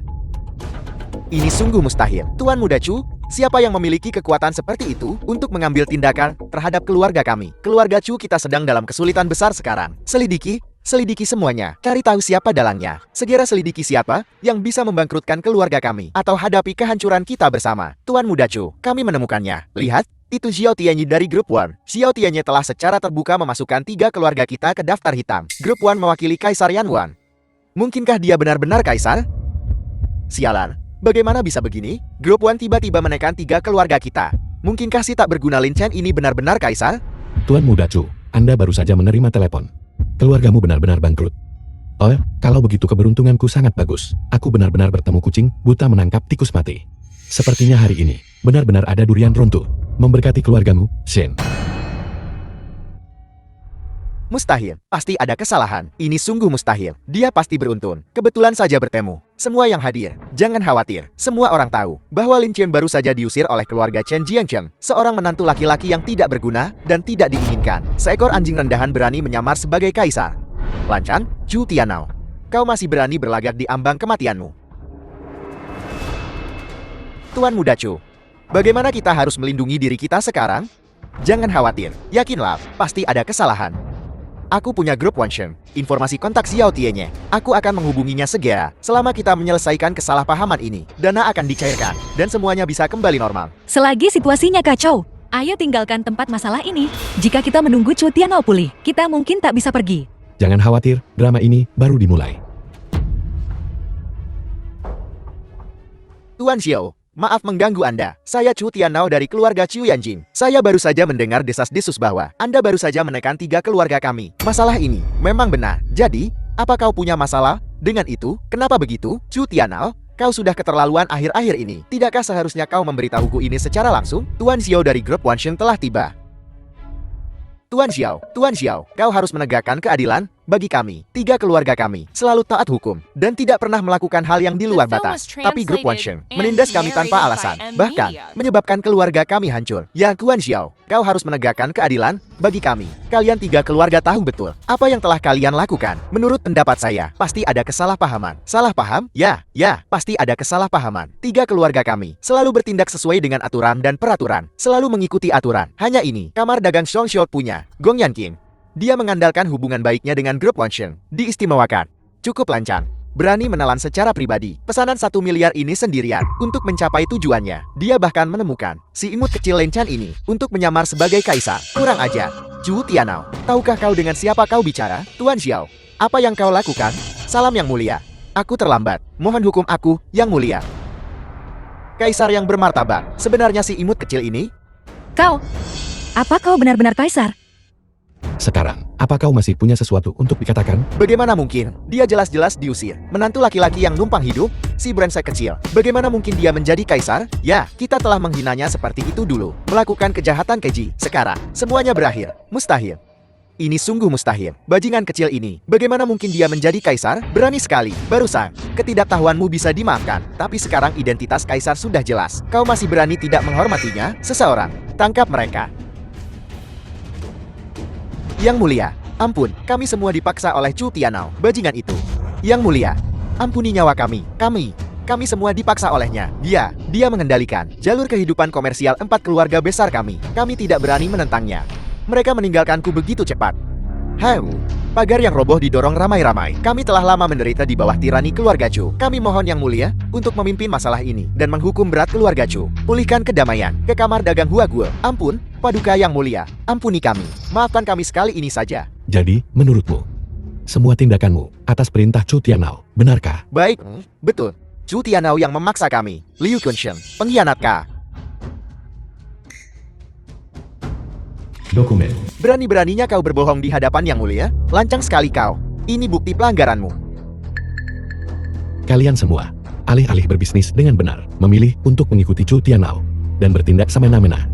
Ini sungguh mustahil. Tuan Muda Chu, siapa yang memiliki kekuatan seperti itu untuk mengambil tindakan terhadap keluarga kami? Keluarga Chu kita sedang dalam kesulitan besar sekarang. Selidiki semuanya. Cari tahu siapa dalangnya. Segera selidiki siapa yang bisa membangkrutkan keluarga kami atau hadapi kehancuran kita bersama. Tuan Muda Chu, kami menemukannya. Lihat, itu Xiao Tianyi dari Grup One. Xiao Tianyi telah secara terbuka memasukkan 3 keluarga kita ke daftar hitam. Grup One mewakili Kaisar Yan Wan. Mungkinkah dia benar-benar kaisar? Sialan, bagaimana bisa begini? Grup One tiba-tiba menekan 3 keluarga kita. Mungkinkah si tak berguna Lin Chen ini benar-benar kaisar? Tuan Muda Chu, Anda baru saja menerima telepon. Keluargamu benar-benar bangkrut. Oh, kalau begitu keberuntunganku sangat bagus. Aku benar-benar bertemu kucing buta menangkap tikus mati. Sepertinya hari ini benar-benar ada durian runtuh. Memberkati keluargamu, Shen. Mustahil. Pasti ada kesalahan. Ini sungguh mustahil. Dia pasti beruntun. Kebetulan saja bertemu. Semua yang hadir, jangan khawatir. Semua orang tahu bahwa Lin Chen baru saja diusir oleh keluarga Chen Jiangcheng. Seorang menantu laki-laki yang tidak berguna dan tidak diinginkan. Seekor anjing rendahan berani menyamar sebagai kaisar. Lancang, Chu Tianao. Kau masih berani berlagak di ambang kematianmu. Tuan Muda Chu, bagaimana kita harus melindungi diri kita sekarang? Jangan khawatir. Yakinlah, pasti ada kesalahan. Aku punya grup Wonsheng. Informasi kontak Xiao Tianyi. Aku akan menghubunginya segera. Selama kita menyelesaikan kesalahpahaman ini, dana akan dicairkan dan semuanya bisa kembali normal. Selagi situasinya kacau, ayo tinggalkan tempat masalah ini. Jika kita menunggu Chu Tianao pulih, kita mungkin tak bisa pergi. Jangan khawatir, drama ini baru dimulai. Tuan Xiao, maaf mengganggu Anda. Saya Chu Tianao dari keluarga Chu Yanjing. Saya baru saja mendengar desas-desus bahwa Anda baru saja menekan 3 keluarga kami. Masalah ini memang benar. Jadi, apa kau punya masalah dengan itu? Kenapa begitu? Chu Tianao, kau sudah keterlaluan akhir-akhir ini. Tidakkah seharusnya kau memberitahuku ini secara langsung? Tuan Xiao dari grup Wonsheng telah tiba. Tuan Xiao, kau harus menegakkan keadilan Bagi kami, tiga keluarga kami selalu taat hukum dan tidak pernah melakukan hal yang di luar batas. Tapi grup Wansheng menindas kami tanpa alasan, bahkan menyebabkan keluarga kami hancur. Yang Guan Xiao, kau harus menegakkan keadilan bagi kami. Kalian tiga keluarga tahu betul apa yang telah kalian lakukan. Menurut pendapat saya, pasti ada kesalahpahaman. Salah paham? Ya, pasti ada kesalahpahaman. Tiga keluarga kami selalu bertindak sesuai dengan aturan dan peraturan, selalu mengikuti aturan. Hanya ini, kamar dagang Songshou punya, Gong Yanqing. Dia mengandalkan hubungan baiknya dengan grup Wansheng. Diistimewakan. Cukup lancang. Berani menelan secara pribadi pesanan 1 miliar ini sendirian untuk mencapai tujuannya. Dia bahkan menemukan si imut kecil Lenchan ini untuk menyamar sebagai kaisar. Kurang ajar. Zhu Tianao, tahukah kau dengan siapa kau bicara? Tuan Xiao, apa yang kau lakukan? Salam yang mulia. Aku terlambat. Mohon hukum aku, yang mulia. Kaisar yang bermartabat. Sebenarnya si imut kecil ini? Apa kau benar-benar kaisar? Sekarang, apa kau masih punya sesuatu untuk dikatakan? Bagaimana mungkin? Dia jelas-jelas diusir. Menantu laki-laki yang numpang hidup, si brengsek kecil. Bagaimana mungkin dia menjadi kaisar? Ya, kita telah menghinanya seperti itu dulu. Melakukan kejahatan keji. Sekarang, semuanya berakhir. Mustahil. Ini sungguh mustahil. Bajingan kecil ini, bagaimana mungkin dia menjadi kaisar? Berani sekali. Barusan, ketidaktahuanmu bisa dimaafkan. Tapi sekarang identitas kaisar sudah jelas. Kau masih berani tidak menghormatinya? Seseorang, tangkap mereka. Yang mulia, ampun, kami semua dipaksa oleh Zhu Tianao, bajingan itu. Yang mulia, ampuni nyawa kami. Kami semua dipaksa olehnya. Dia mengendalikan jalur kehidupan komersial 4 keluarga besar kami. Kami tidak berani menentangnya. Mereka meninggalkanku begitu cepat. Pagar yang roboh didorong ramai-ramai. Kami telah lama menderita di bawah tirani keluarga Chu. Kami mohon yang mulia untuk memimpin masalah ini dan menghukum berat keluarga Chu. Pulihkan kedamaian ke kamar dagang Huaguo. Ampun, Paduka yang mulia, ampuni kami. Maafkan kami sekali ini saja. Jadi, menurutmu, semua tindakanmu atas perintah Zhu Tianao, benarkah? Baik, betul. Zhu Tianao yang memaksa kami. Liu Kunsheng, pengkhianat kah? Dokumen. Berani-beraninya kau berbohong di hadapan yang mulia? Lancang sekali kau. Ini bukti pelanggaranmu. Kalian semua, alih-alih berbisnis dengan benar, memilih untuk mengikuti Zhu Tianao dan bertindak semena-mena.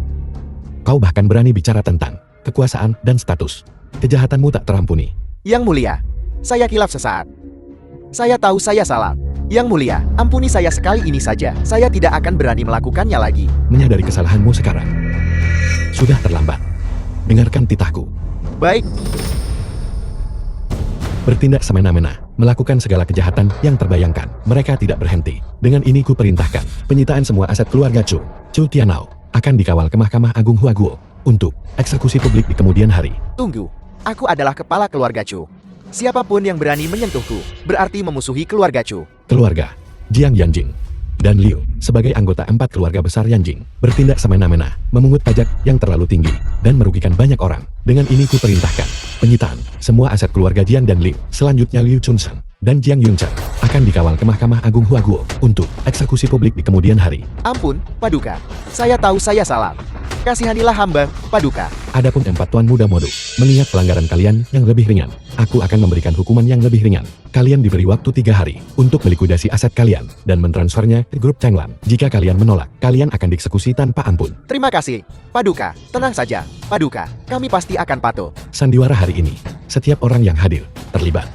Kau bahkan berani bicara tentang kekuasaan dan status. Kejahatanmu tak terampuni. Yang mulia, saya kilaf sesaat. Saya tahu saya salah. Yang mulia, ampuni saya sekali ini saja. Saya tidak akan berani melakukannya lagi. Menyadari kesalahanmu sekarang, sudah terlambat. Dengarkan titahku. Baik. Bertindak semena-mena, melakukan segala kejahatan yang terbayangkan. Mereka tidak berhenti. Dengan ini ku perintahkan penyitaan semua aset keluarga Chu. Zhu Tianao akan dikawal ke Mahkamah Agung Huaguo untuk eksekusi publik di kemudian hari. Tunggu, aku adalah kepala keluarga Chu. Siapapun yang berani menyentuhku, berarti memusuhi keluarga Chu. Keluarga Jiang Yanjing dan Liu sebagai anggota 4 keluarga besar Yanjing bertindak semena-mena, memungut pajak yang terlalu tinggi dan merugikan banyak orang. Dengan ini ku perintahkan penyitaan semua aset keluarga Jiang dan Liu. Selanjutnya Liu Chunsheng dan Jiang Yunchen akan dikawal ke Mahkamah Agung Huaguo untuk eksekusi publik di kemudian hari. Ampun, Paduka. Saya tahu saya salah. Kasihanilah hamba, Paduka. Adapun 4 tuan muda modus, mengingat pelanggaran kalian yang lebih ringan, aku akan memberikan hukuman yang lebih ringan. Kalian diberi waktu 3 hari untuk melikuidasi aset kalian dan mentransfernya ke grup Changlan. Jika kalian menolak, kalian akan dieksekusi tanpa ampun. Terima kasih, Paduka. Tenang saja, Paduka. Kami pasti akan patuh. Sandiwara hari ini, setiap orang yang hadir terlibat.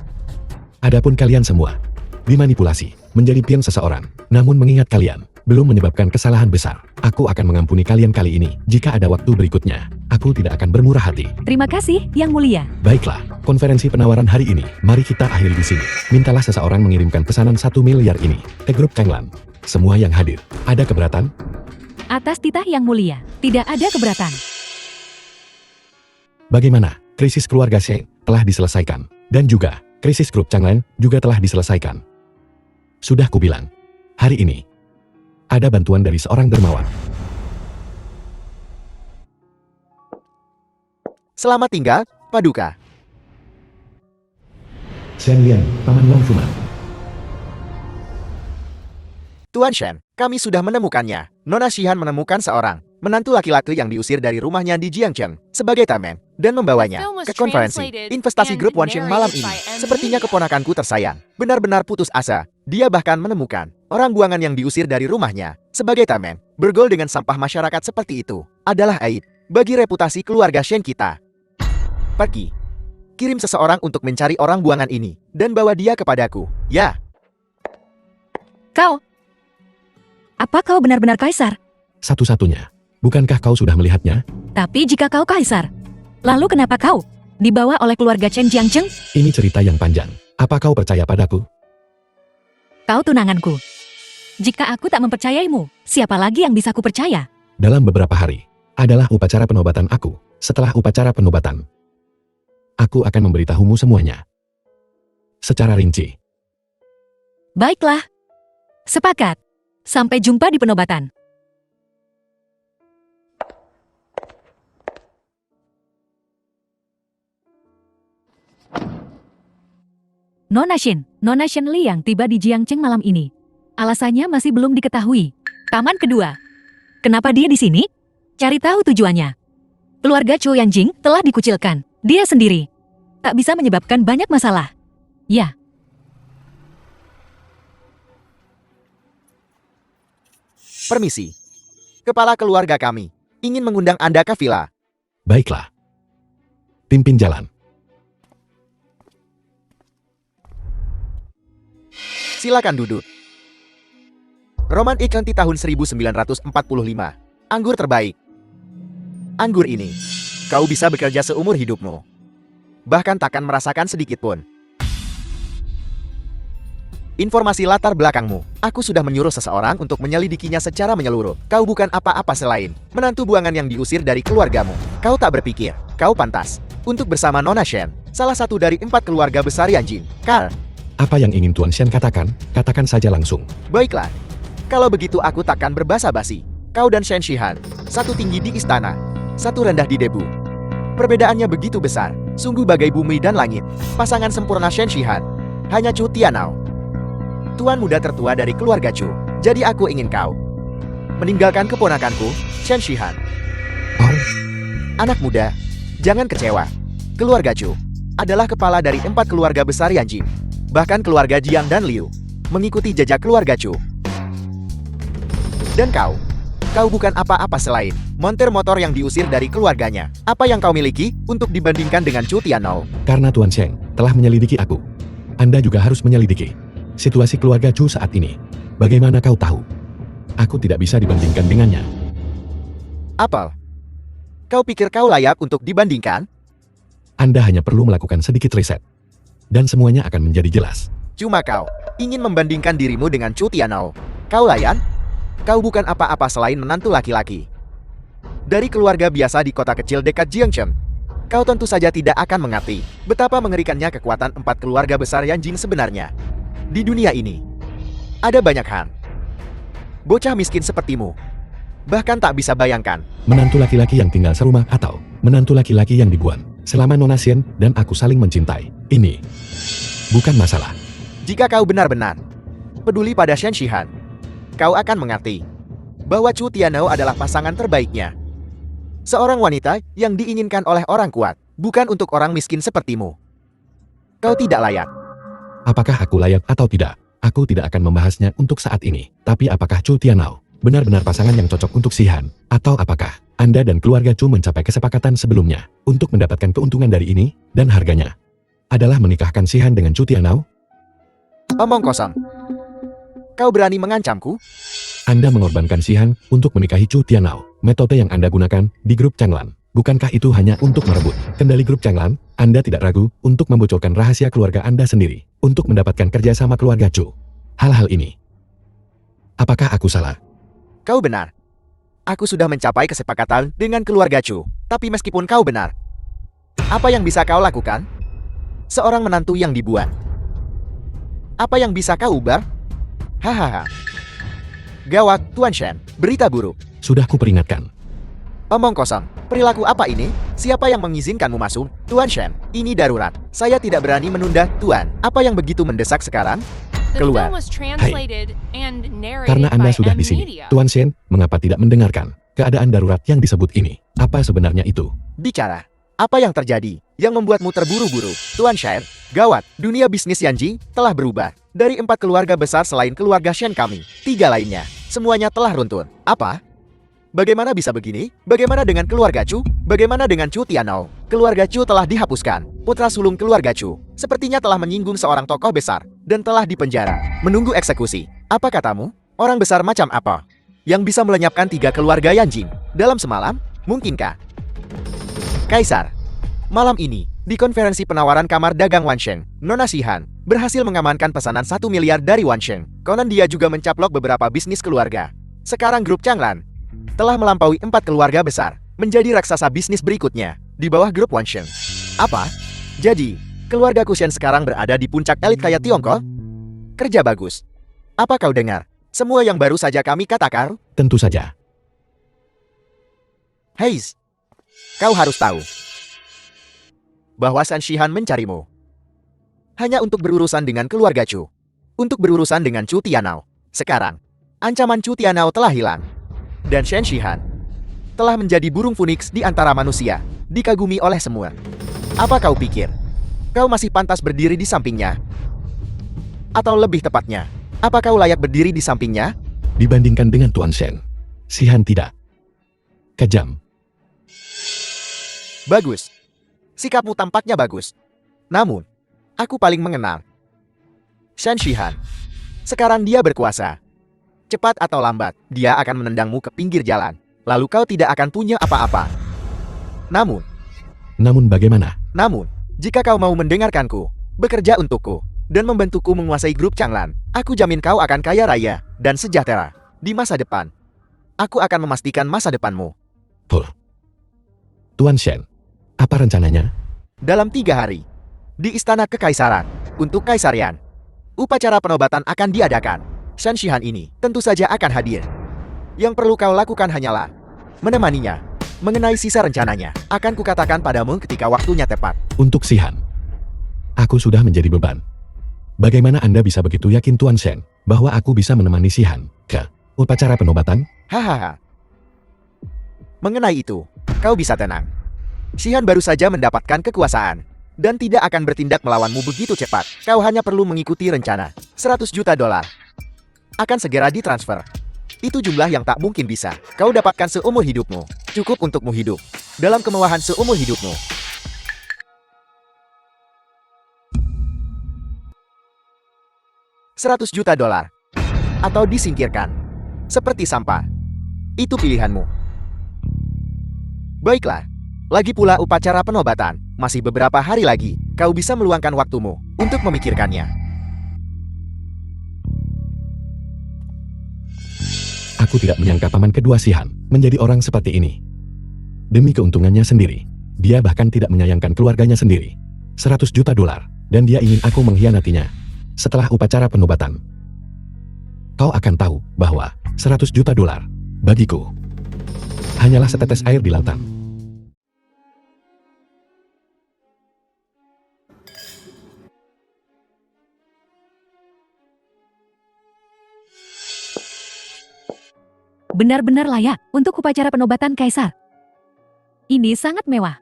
Adapun kalian semua dimanipulasi menjadi pion seseorang. Namun mengingat kalian belum menyebabkan kesalahan besar, aku akan mengampuni kalian kali ini. Jika ada waktu berikutnya, aku tidak akan bermurah hati. Terima kasih, Yang Mulia. Baiklah, konferensi penawaran hari ini, mari kita akhiri di sini. Mintalah seseorang mengirimkan pesanan 1 miliar ini ke grup Changlan. Semua yang hadir, ada keberatan? Atas titah Yang Mulia, tidak ada keberatan. Bagaimana? Krisis keluarga Sheng telah diselesaikan. Dan juga, krisis grup Changlan juga telah diselesaikan. Sudah kubilang, hari ini ada bantuan dari seorang dermawan. Selamat tinggal, Paduka. Shen Lian, Paman Long Fuman. Tuan Shen, kami sudah menemukannya. Nona Shihan menemukan seorang menantu laki-laki yang diusir dari rumahnya di Jiangcheng sebagai tamen dan membawanya ke konferensi investasi grup Wansheng malam ini. Sepertinya keponakanku tersayang benar-benar putus asa. Dia bahkan menemukan orang buangan yang diusir dari rumahnya sebagai tamen. Bergaul dengan sampah masyarakat seperti itu adalah aib bagi reputasi keluarga Shen kita. Pergi. Kirim seseorang untuk mencari orang buangan ini, dan bawa dia kepadaku. Ya, Kau? Apa kau benar-benar kaisar? Satu-satunya. Bukankah kau sudah melihatnya? Tapi jika kau kaisar, lalu kenapa kau dibawa oleh keluarga Chen Jiangcheng? Ini cerita yang panjang. Apa kau percaya padaku? Kau tunanganku. Jika aku tak mempercayaimu, siapa lagi yang bisa kupercaya? Dalam beberapa hari, adalah upacara penobatan aku. Setelah upacara penobatan, aku akan memberitahumu semuanya. Secara rinci. Baiklah. Sepakat. Sampai jumpa di penobatan. Nona Shen Liang tiba di Jiangcheng malam ini. Alasannya masih belum diketahui. Taman kedua. Kenapa dia di sini? Cari tahu tujuannya. Keluarga Zhou Yanjing telah dikucilkan. Dia sendiri tak bisa menyebabkan banyak masalah. Ya. permisi. Kepala keluarga kami ingin mengundang Anda ke villa. Baiklah. Pimpin jalan. Silakan duduk. Roman Iklanti tahun 1945. Anggur terbaik. Anggur ini, kau bisa bekerja seumur hidupmu. Bahkan takkan merasakan sedikit pun. Informasi latar belakangmu. Aku sudah menyuruh seseorang untuk menyelidikinya secara menyeluruh. Kau bukan apa-apa selain menantu buangan yang diusir dari keluargamu. Kau tak berpikir, kau pantas untuk bersama Nona Shen, salah satu dari 4 keluarga besar Yanjing. Carl, Apa yang ingin Tuan Shen katakan? Katakan saja langsung. baiklah. Kalau begitu aku takkan berbasa-basi. Kau dan Shen Shihan, satu tinggi di istana, satu rendah di debu. Perbedaannya begitu besar, sungguh bagai bumi dan langit. Pasangan sempurna Shen Shihan, hanya Chu Tianao. Tuan muda tertua dari keluarga Chu. Jadi aku ingin kau meninggalkan keponakanku, Shen Shihan. Oh, Anak muda, jangan kecewa. Keluarga Chu adalah kepala dari 4 keluarga besar Yanjing. Bahkan keluarga Jiang dan Liu mengikuti jejak keluarga Chu. Dan kau bukan apa-apa selain montir motor yang diusir dari keluarganya. Apa yang kau miliki untuk dibandingkan dengan Chu Tianao? karena Tuan Shen telah menyelidiki aku. Anda juga harus menyelidiki situasi keluarga Chu saat ini. Bagaimana kau tahu? Aku tidak bisa dibandingkan dengannya. Apel, kau pikir kau layak untuk dibandingkan? Anda hanya perlu melakukan sedikit riset. Dan semuanya akan menjadi jelas. Cuma kau ingin membandingkan dirimu dengan Chu Tianao. Kau layan? Kau bukan apa-apa selain menantu laki-laki dari keluarga biasa di kota kecil dekat Jiangcheng. Kau tentu saja tidak akan mengerti betapa mengerikannya kekuatan 4 keluarga besar Yanjing sebenarnya. Di dunia ini, ada banyak Han, bocah miskin sepertimu, bahkan tak bisa bayangkan. Menantu laki-laki yang tinggal serumah atau menantu laki-laki yang dibuang. Selama Nona Shen dan aku saling mencintai, ini bukan masalah. Jika kau benar-benar peduli pada Shen Shihan, kau akan mengerti bahwa Chu Tianao adalah pasangan terbaiknya. Seorang wanita yang diinginkan oleh orang kuat, bukan untuk orang miskin sepertimu. Kau tidak layak. Apakah aku layak atau tidak? Aku tidak akan membahasnya untuk saat ini. Tapi apakah Chu Tianao benar-benar pasangan yang cocok untuk Shihan? Atau apakah Anda dan keluarga Chu mencapai kesepakatan sebelumnya untuk mendapatkan keuntungan dari ini? Dan harganya adalah menikahkan Shihan dengan Chu Tianao? Omong kosong. Kau berani mengancamku? Anda mengorbankan Shihan untuk menikahi Chu Tianao. Metode yang Anda gunakan di grup Changlan. Bukankah itu hanya untuk merebut kendali grup Changlan? Anda tidak ragu untuk membocorkan rahasia keluarga Anda sendiri untuk mendapatkan kerjasama keluarga Chu. Hal-hal ini. Apakah aku salah? Kau benar. Aku sudah mencapai kesepakatan dengan keluarga Chu. Tapi meskipun kau benar, apa yang bisa kau lakukan? Seorang menantu yang dibuat. Apa yang bisa kau ubah? Hahaha. Gawat, Tuan Shen. Berita buruk. Sudah kuperingatkan. Omong kosong. Perilaku apa ini? Siapa yang mengizinkanmu masuk? Tuan Shen, ini darurat. Saya tidak berani menunda, Tuan. Apa yang begitu mendesak sekarang? The Keluar. film was translated and narrated Karena Anda by sudah M di sini, Media. Tuan Shen, mengapa tidak mendengarkan keadaan darurat yang disebut ini? Apa sebenarnya itu? Bicara. Apa yang terjadi yang membuatmu terburu-buru? Tuan Shen, gawat. Dunia bisnis Yanjing telah berubah. Dari 4 keluarga besar selain keluarga Shen kami, 3 lainnya, semuanya telah runtuh. Apa? Bagaimana bisa begini? Bagaimana dengan keluarga Chu? Bagaimana dengan Chu Tianao? Keluarga Chu telah dihapuskan. Putra sulung keluarga Chu sepertinya telah menyinggung seorang tokoh besar dan telah dipenjara, menunggu eksekusi. Apa katamu? Orang besar macam apa yang bisa melenyapkan 3 keluarga Yanjing dalam semalam? Mungkinkah? Kaisar, malam ini, di konferensi penawaran kamar dagang Wansheng, Nona Shihan berhasil mengamankan pesanan 1 miliar dari Wansheng. Konon dia juga mencaplok beberapa bisnis keluarga. Sekarang grup Changlan telah melampaui 4 keluarga besar, menjadi raksasa bisnis berikutnya di bawah grup Wansheng. Apa? Jadi, keluarga Kushen sekarang berada di puncak elit kaya Tiongkok? Kerja bagus. Apa kau dengar? Semua yang baru saja kami katakan? Tentu saja. Heis, kau harus tahu bahwa San Shihan mencarimu hanya untuk berurusan dengan keluarga Chu, untuk berurusan dengan Chu Tianao. Sekarang, ancaman Chu Tianao telah hilang, dan Shen Shihan telah menjadi burung phoenix di antara manusia, dikagumi oleh semua. Apa kau pikir? Kau masih pantas berdiri di sampingnya? Atau lebih tepatnya, apa kau layak berdiri di sampingnya? Dibandingkan dengan Tuan Shen, Shihan tidak kejam. Bagus. Sikapmu tampaknya bagus. Namun, aku paling mengenal Shen Shihan. Sekarang dia berkuasa. Cepat atau lambat, dia akan menendangmu ke pinggir jalan. Lalu kau tidak akan punya apa-apa. Namun bagaimana? Namun, jika kau mau mendengarkanku, bekerja untukku, dan membantuku menguasai grup Changlan, aku jamin kau akan kaya raya dan sejahtera di masa depan. Aku akan memastikan masa depanmu. Tuan Shen, apa rencananya? Dalam 3 hari, di Istana Kekaisaran, untuk Kaisarian, upacara penobatan akan diadakan. Shen Shihan ini tentu saja akan hadir. Yang perlu kau lakukan hanyalah menemaninya. Mengenai sisa rencananya, akan kukatakan padamu ketika waktunya tepat. Untuk Shihan, aku sudah menjadi beban. Bagaimana Anda bisa begitu yakin Tuan Shen bahwa aku bisa menemani Shihan ke upacara penobatan? Hahaha. Mengenai itu, kau bisa tenang. Shihan baru saja mendapatkan kekuasaan dan tidak akan bertindak melawanmu begitu cepat. Kau hanya perlu mengikuti rencana. 100 juta dolar akan segera ditransfer. Itu jumlah yang tak mungkin bisa kau dapatkan seumur hidupmu. Cukup untukmu hidup dalam kemewahan seumur hidupmu. 100 juta dolar atau disingkirkan seperti sampah. Itu pilihanmu. Baiklah. Lagi pula upacara penobatan. Masih beberapa hari lagi, kau bisa meluangkan waktumu untuk memikirkannya. Aku tidak menyangka paman kedua Shihan menjadi orang seperti ini. Demi keuntungannya sendiri, dia bahkan tidak menyayangkan keluarganya sendiri. 100 juta dolar, dan dia ingin aku mengkhianatinya. Setelah upacara penobatan, kau akan tahu bahwa 100 juta dolar, bagiku, hanyalah setetes air di lautan. Benar-benar layak untuk upacara penobatan Kaisar. Ini sangat mewah.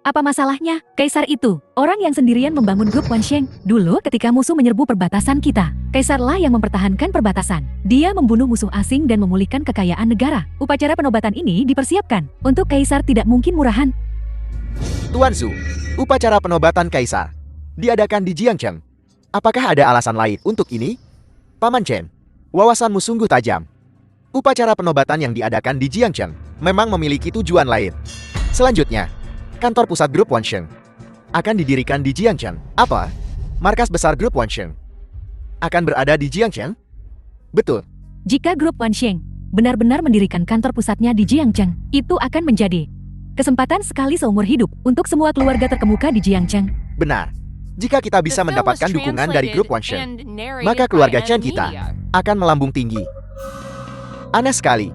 Apa masalahnya? Kaisar itu, orang yang sendirian membangun grup Wansheng. Dulu ketika musuh menyerbu perbatasan kita, Kaisarlah yang mempertahankan perbatasan. Dia membunuh musuh asing dan memulihkan kekayaan negara. Upacara penobatan ini dipersiapkan. Untuk Kaisar tidak mungkin murahan. Tuan Su, upacara penobatan Kaisar diadakan di Jiangcheng. Apakah ada alasan lain untuk ini? Paman Chen, wawasanmu sungguh tajam. Upacara penobatan yang diadakan di Jiangcheng memang memiliki tujuan lain. Selanjutnya, kantor pusat grup Wansheng akan didirikan di Jiangcheng. Apa? Markas besar grup Wansheng akan berada di Jiangcheng? Betul. Jika grup Wansheng benar-benar mendirikan kantor pusatnya di Jiangcheng, itu akan menjadi kesempatan sekali seumur hidup untuk semua keluarga terkemuka di Jiangcheng. Benar. Jika kita bisa mendapatkan dukungan dari grup Wansheng, maka keluarga Chen kita akan melambung tinggi. Aneh sekali.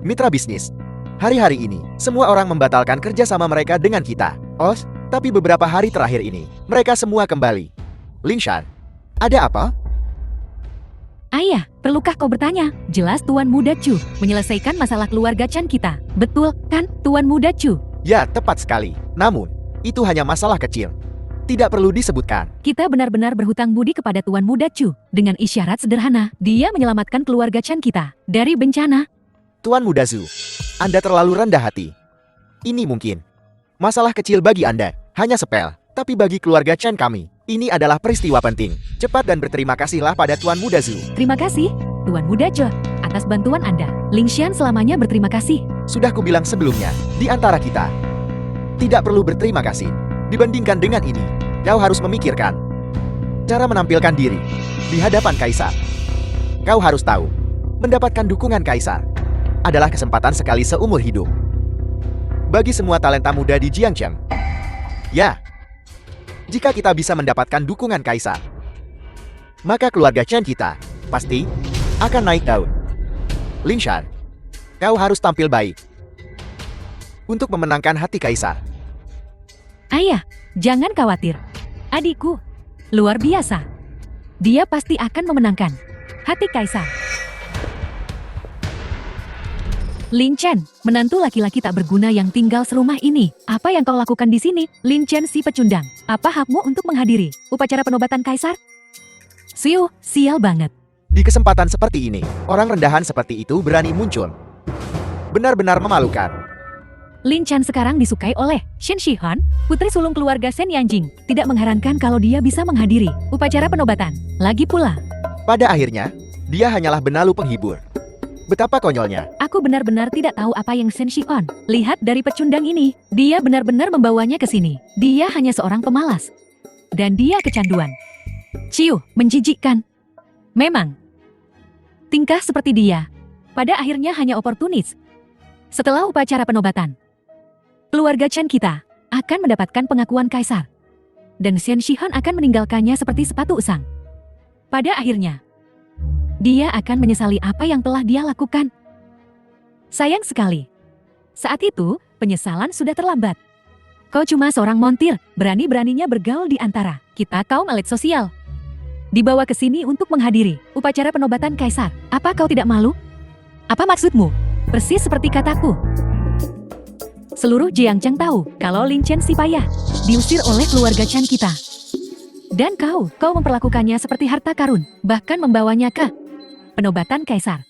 Mitra bisnis. Hari-hari ini, semua orang membatalkan kerjasama mereka dengan kita. Oh, tapi beberapa hari terakhir ini, mereka semua kembali. Lingshan, ada apa? Ayah, perlukah kau bertanya? Jelas Tuan Muda Chu menyelesaikan masalah keluarga Chen kita. Betul kan, Tuan Muda Chu? Ya, tepat sekali. Namun, itu hanya masalah kecil. Tidak perlu disebutkan. Kita benar-benar berhutang budi kepada Tuan Muda Chu. Dengan isyarat sederhana, dia menyelamatkan keluarga Chen kita dari bencana. Tuan Muda Zhu, Anda terlalu rendah hati. Ini mungkin Masalah kecil bagi Anda, hanya sepele. Tapi bagi keluarga Chen kami, ini adalah peristiwa penting. Cepat dan berterima kasihlah pada Tuan Muda Zhu. Terima kasih, Tuan Muda Zhou, atas bantuan Anda. Ling Xian selamanya berterima kasih. Sudah kubilang sebelumnya, di antara kita, tidak perlu berterima kasih. Dibandingkan dengan ini, kau harus memikirkan cara menampilkan diri di hadapan Kaisar. Kau harus tahu, mendapatkan dukungan Kaisar adalah kesempatan sekali seumur hidup. Bagi semua talenta muda di Jiangcheng. Ya, jika kita bisa mendapatkan dukungan Kaisar, maka keluarga Chen kita pasti akan naik daun. Ling Xian, kau harus tampil baik untuk memenangkan hati Kaisar. Ayah, jangan khawatir. Adikku, luar biasa. Dia pasti akan memenangkan hati Kaisar. Lin Chen, menantu laki-laki tak berguna yang tinggal serumah ini. Apa yang kau lakukan di sini? Lin Chen si pecundang. Apa hakmu untuk menghadiri upacara penobatan Kaisar? Siu, sial banget. Di kesempatan seperti ini, orang rendahan seperti itu berani muncul. Benar-benar memalukan. Lin Chen sekarang disukai oleh Shen Shihan, putri sulung keluarga Shen Yanjing. Tidak mengherankan kalau dia bisa menghadiri upacara penobatan. Lagi pula, Pada akhirnya, dia hanyalah benalu penghibur. Betapa konyolnya. aku benar-benar tidak tahu apa yang Shen Shihan. Lihat dari pecundang ini, dia benar-benar membawanya ke sini. Dia hanya seorang pemalas. Dan dia kecanduan. Ciu, menjijikkan. Memang, tingkah seperti dia, pada akhirnya hanya oportunis. Setelah upacara penobatan, keluarga Chen kita akan mendapatkan pengakuan Kaisar. Dan Shen Shihan akan meninggalkannya seperti sepatu usang. Pada akhirnya, dia akan menyesali apa yang telah dia lakukan. Sayang sekali. Saat itu, penyesalan sudah terlambat. Kau cuma seorang montir, berani-beraninya bergaul di antara kita kaum elit sosial. Dibawa ke sini untuk menghadiri upacara penobatan Kaisar. Apa kau tidak malu? Apa maksudmu? Persis seperti kataku. Seluruh Jiangcheng tahu kalau Lin Chen si payah diusir oleh keluarga Chen kita. Dan kau memperlakukannya seperti harta karun, bahkan membawanya ke penobatan Kaisar.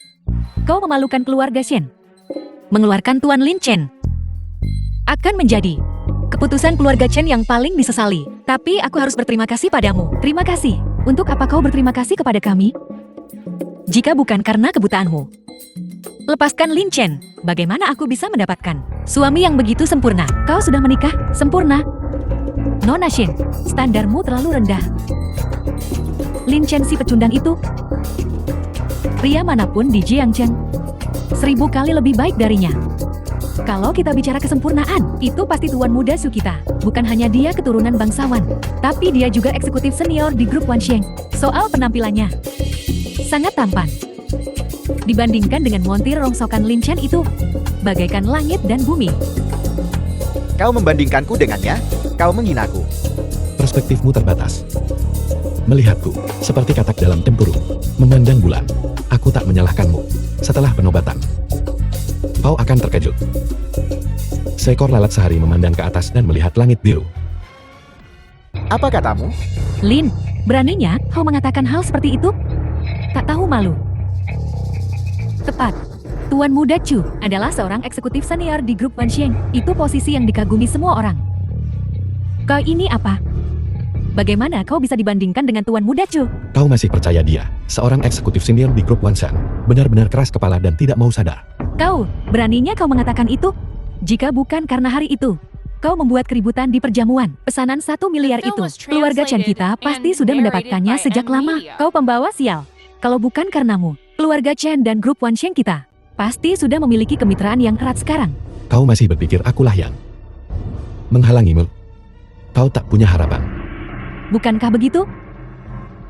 Kau memalukan keluarga Shen. Mengeluarkan Tuan Lin Chen akan menjadi keputusan keluarga Chen yang paling disesali. Tapi aku harus berterima kasih padamu. Terima kasih. Untuk apa kau berterima kasih kepada kami? Jika bukan karena kebutaanmu. Lepaskan Lin Chen. Bagaimana aku bisa mendapatkan suami yang begitu sempurna? Kau sudah menikah? Sempurna? Nona Shen, standarmu terlalu rendah. Lin Chen si pecundang itu, pria manapun di Jiangcheng 1000 kali lebih baik darinya. Kalau kita bicara kesempurnaan, itu pasti Tuan Muda Zhu kita. Bukan hanya dia keturunan bangsawan, tapi dia juga eksekutif senior di grup Wansheng. Soal penampilannya, sangat tampan. Dibandingkan dengan montir rongsokan Lin Chen itu, bagaikan langit dan bumi. Kau membandingkanku dengannya, kau menghinaku. Perspektifmu terbatas. Melihatku, seperti katak dalam tempurung, memandang bulan. Aku tak menyalahkanmu. Setelah penobatan, kau akan terkejut. Seekor lalat sehari memandang ke atas dan melihat langit biru. Apa katamu? Lin, beraninya kau mengatakan hal seperti itu? Tak tahu malu. Tepat. Tuan Muda Zhu adalah seorang eksekutif senior di grup Wansheng. Itu posisi yang dikagumi semua orang. Kau ini apa? Bagaimana kau bisa dibandingkan dengan Tuan Muda Zhu? Kau masih percaya dia, seorang eksekutif senior di grup Wansheng, benar-benar keras kepala dan tidak mau sadar. Kau, beraninya kau mengatakan itu? Jika bukan karena hari itu, kau membuat keributan di perjamuan. Pesanan 1 miliar itu, keluarga Chen kita pasti sudah mendapatkannya sejak lama. Kau pembawa sial. Kalau bukan karenamu, keluarga Chen dan grup Wansheng kita pasti sudah memiliki kemitraan yang erat sekarang. Kau masih berpikir akulah yang menghalangimu. Kau tak punya harapan. Bukankah begitu?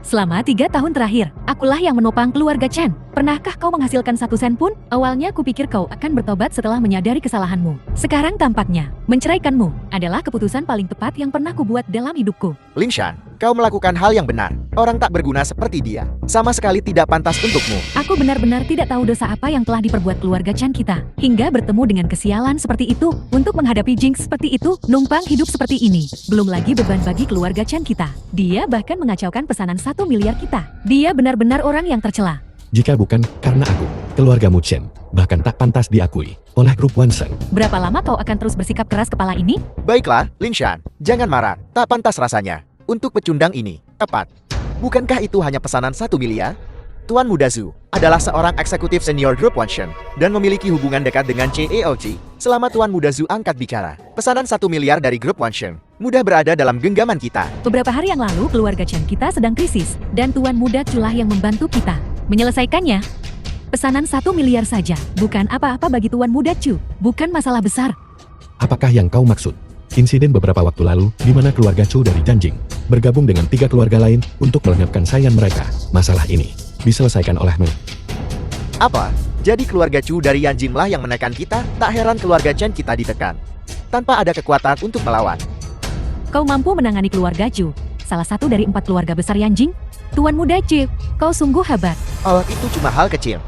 Selama 3 tahun terakhir, akulah yang menopang keluarga Chen. Pernahkah kau menghasilkan 1 sen pun? Awalnya kupikir kau akan bertobat setelah menyadari kesalahanmu. Sekarang tampaknya, menceraikanmu adalah keputusan paling tepat yang pernah kubuat dalam hidupku. Lin Xian, kau melakukan hal yang benar. Orang tak berguna seperti dia sama sekali tidak pantas untukmu. Aku benar-benar tidak tahu dosa apa yang telah diperbuat keluarga Chen kita, hingga bertemu dengan kesialan seperti itu. Untuk menghadapi jinx seperti itu, numpang hidup seperti ini, belum lagi beban bagi keluarga Chen kita. Dia bahkan mengacaukan pesanan 1 miliar kita. Dia benar-benar orang yang tercela. Jika bukan karena aku, keluarga Mu Chen bahkan tak pantas diakui oleh grup Wansheng. Berapa lama kau akan terus bersikap keras kepala ini? Baiklah, Lin Shan, jangan marah. Tak pantas rasanya. Untuk pecundang ini, tepat. Bukankah itu hanya pesanan 1 miliar? Tuan Muda Zhu adalah seorang eksekutif senior grup Wansheng dan memiliki hubungan dekat dengan CEOG. Selama Tuan Muda Zhu angkat bicara, pesanan 1 miliar dari grup Wansheng mudah berada dalam genggaman kita. Beberapa hari yang lalu keluarga Chen kita sedang krisis dan Tuan Muda Chulah yang membantu kita menyelesaikannya. Pesanan 1 miliar saja, bukan apa-apa bagi Tuan Muda Chu, bukan masalah besar. Apakah yang kau maksud? Insiden beberapa waktu lalu di mana keluarga Chu dari Janjing bergabung dengan 3 keluarga lain untuk melenyapkan saingan mereka. Masalah ini diselesaikan olehmu. Apa? Jadi keluarga Chu dari Yanjinglah yang menekan kita? Tak heran keluarga Chen kita ditekan tanpa ada kekuatan untuk melawan. Kau mampu menangani keluarga Chu, salah satu dari 4 keluarga besar Yanjing? Tuan Muda Chu, kau sungguh hebat. Oh, itu cuma hal kecil.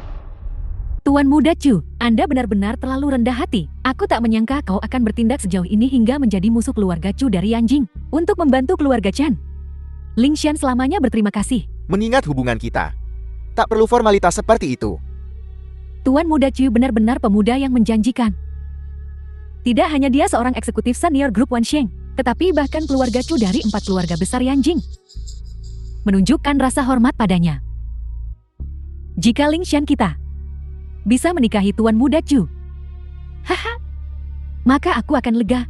Tuan Muda Chu, Anda benar-benar terlalu rendah hati. Aku tak menyangka kau akan bertindak sejauh ini hingga menjadi musuh keluarga Chu dari Yanjing untuk membantu keluarga Chen. Ling Xian selamanya berterima kasih. Mengingat hubungan kita, tak perlu formalitas seperti itu. Tuan Muda Chu benar-benar pemuda yang menjanjikan. Tidak hanya dia seorang eksekutif senior grup Wansheng, tetapi bahkan keluarga Chu dari 4 keluarga besar Yanjing menunjukkan rasa hormat padanya. Jika Ling Xian kita bisa menikahi Tuan Muda Chu, haha, maka aku akan lega.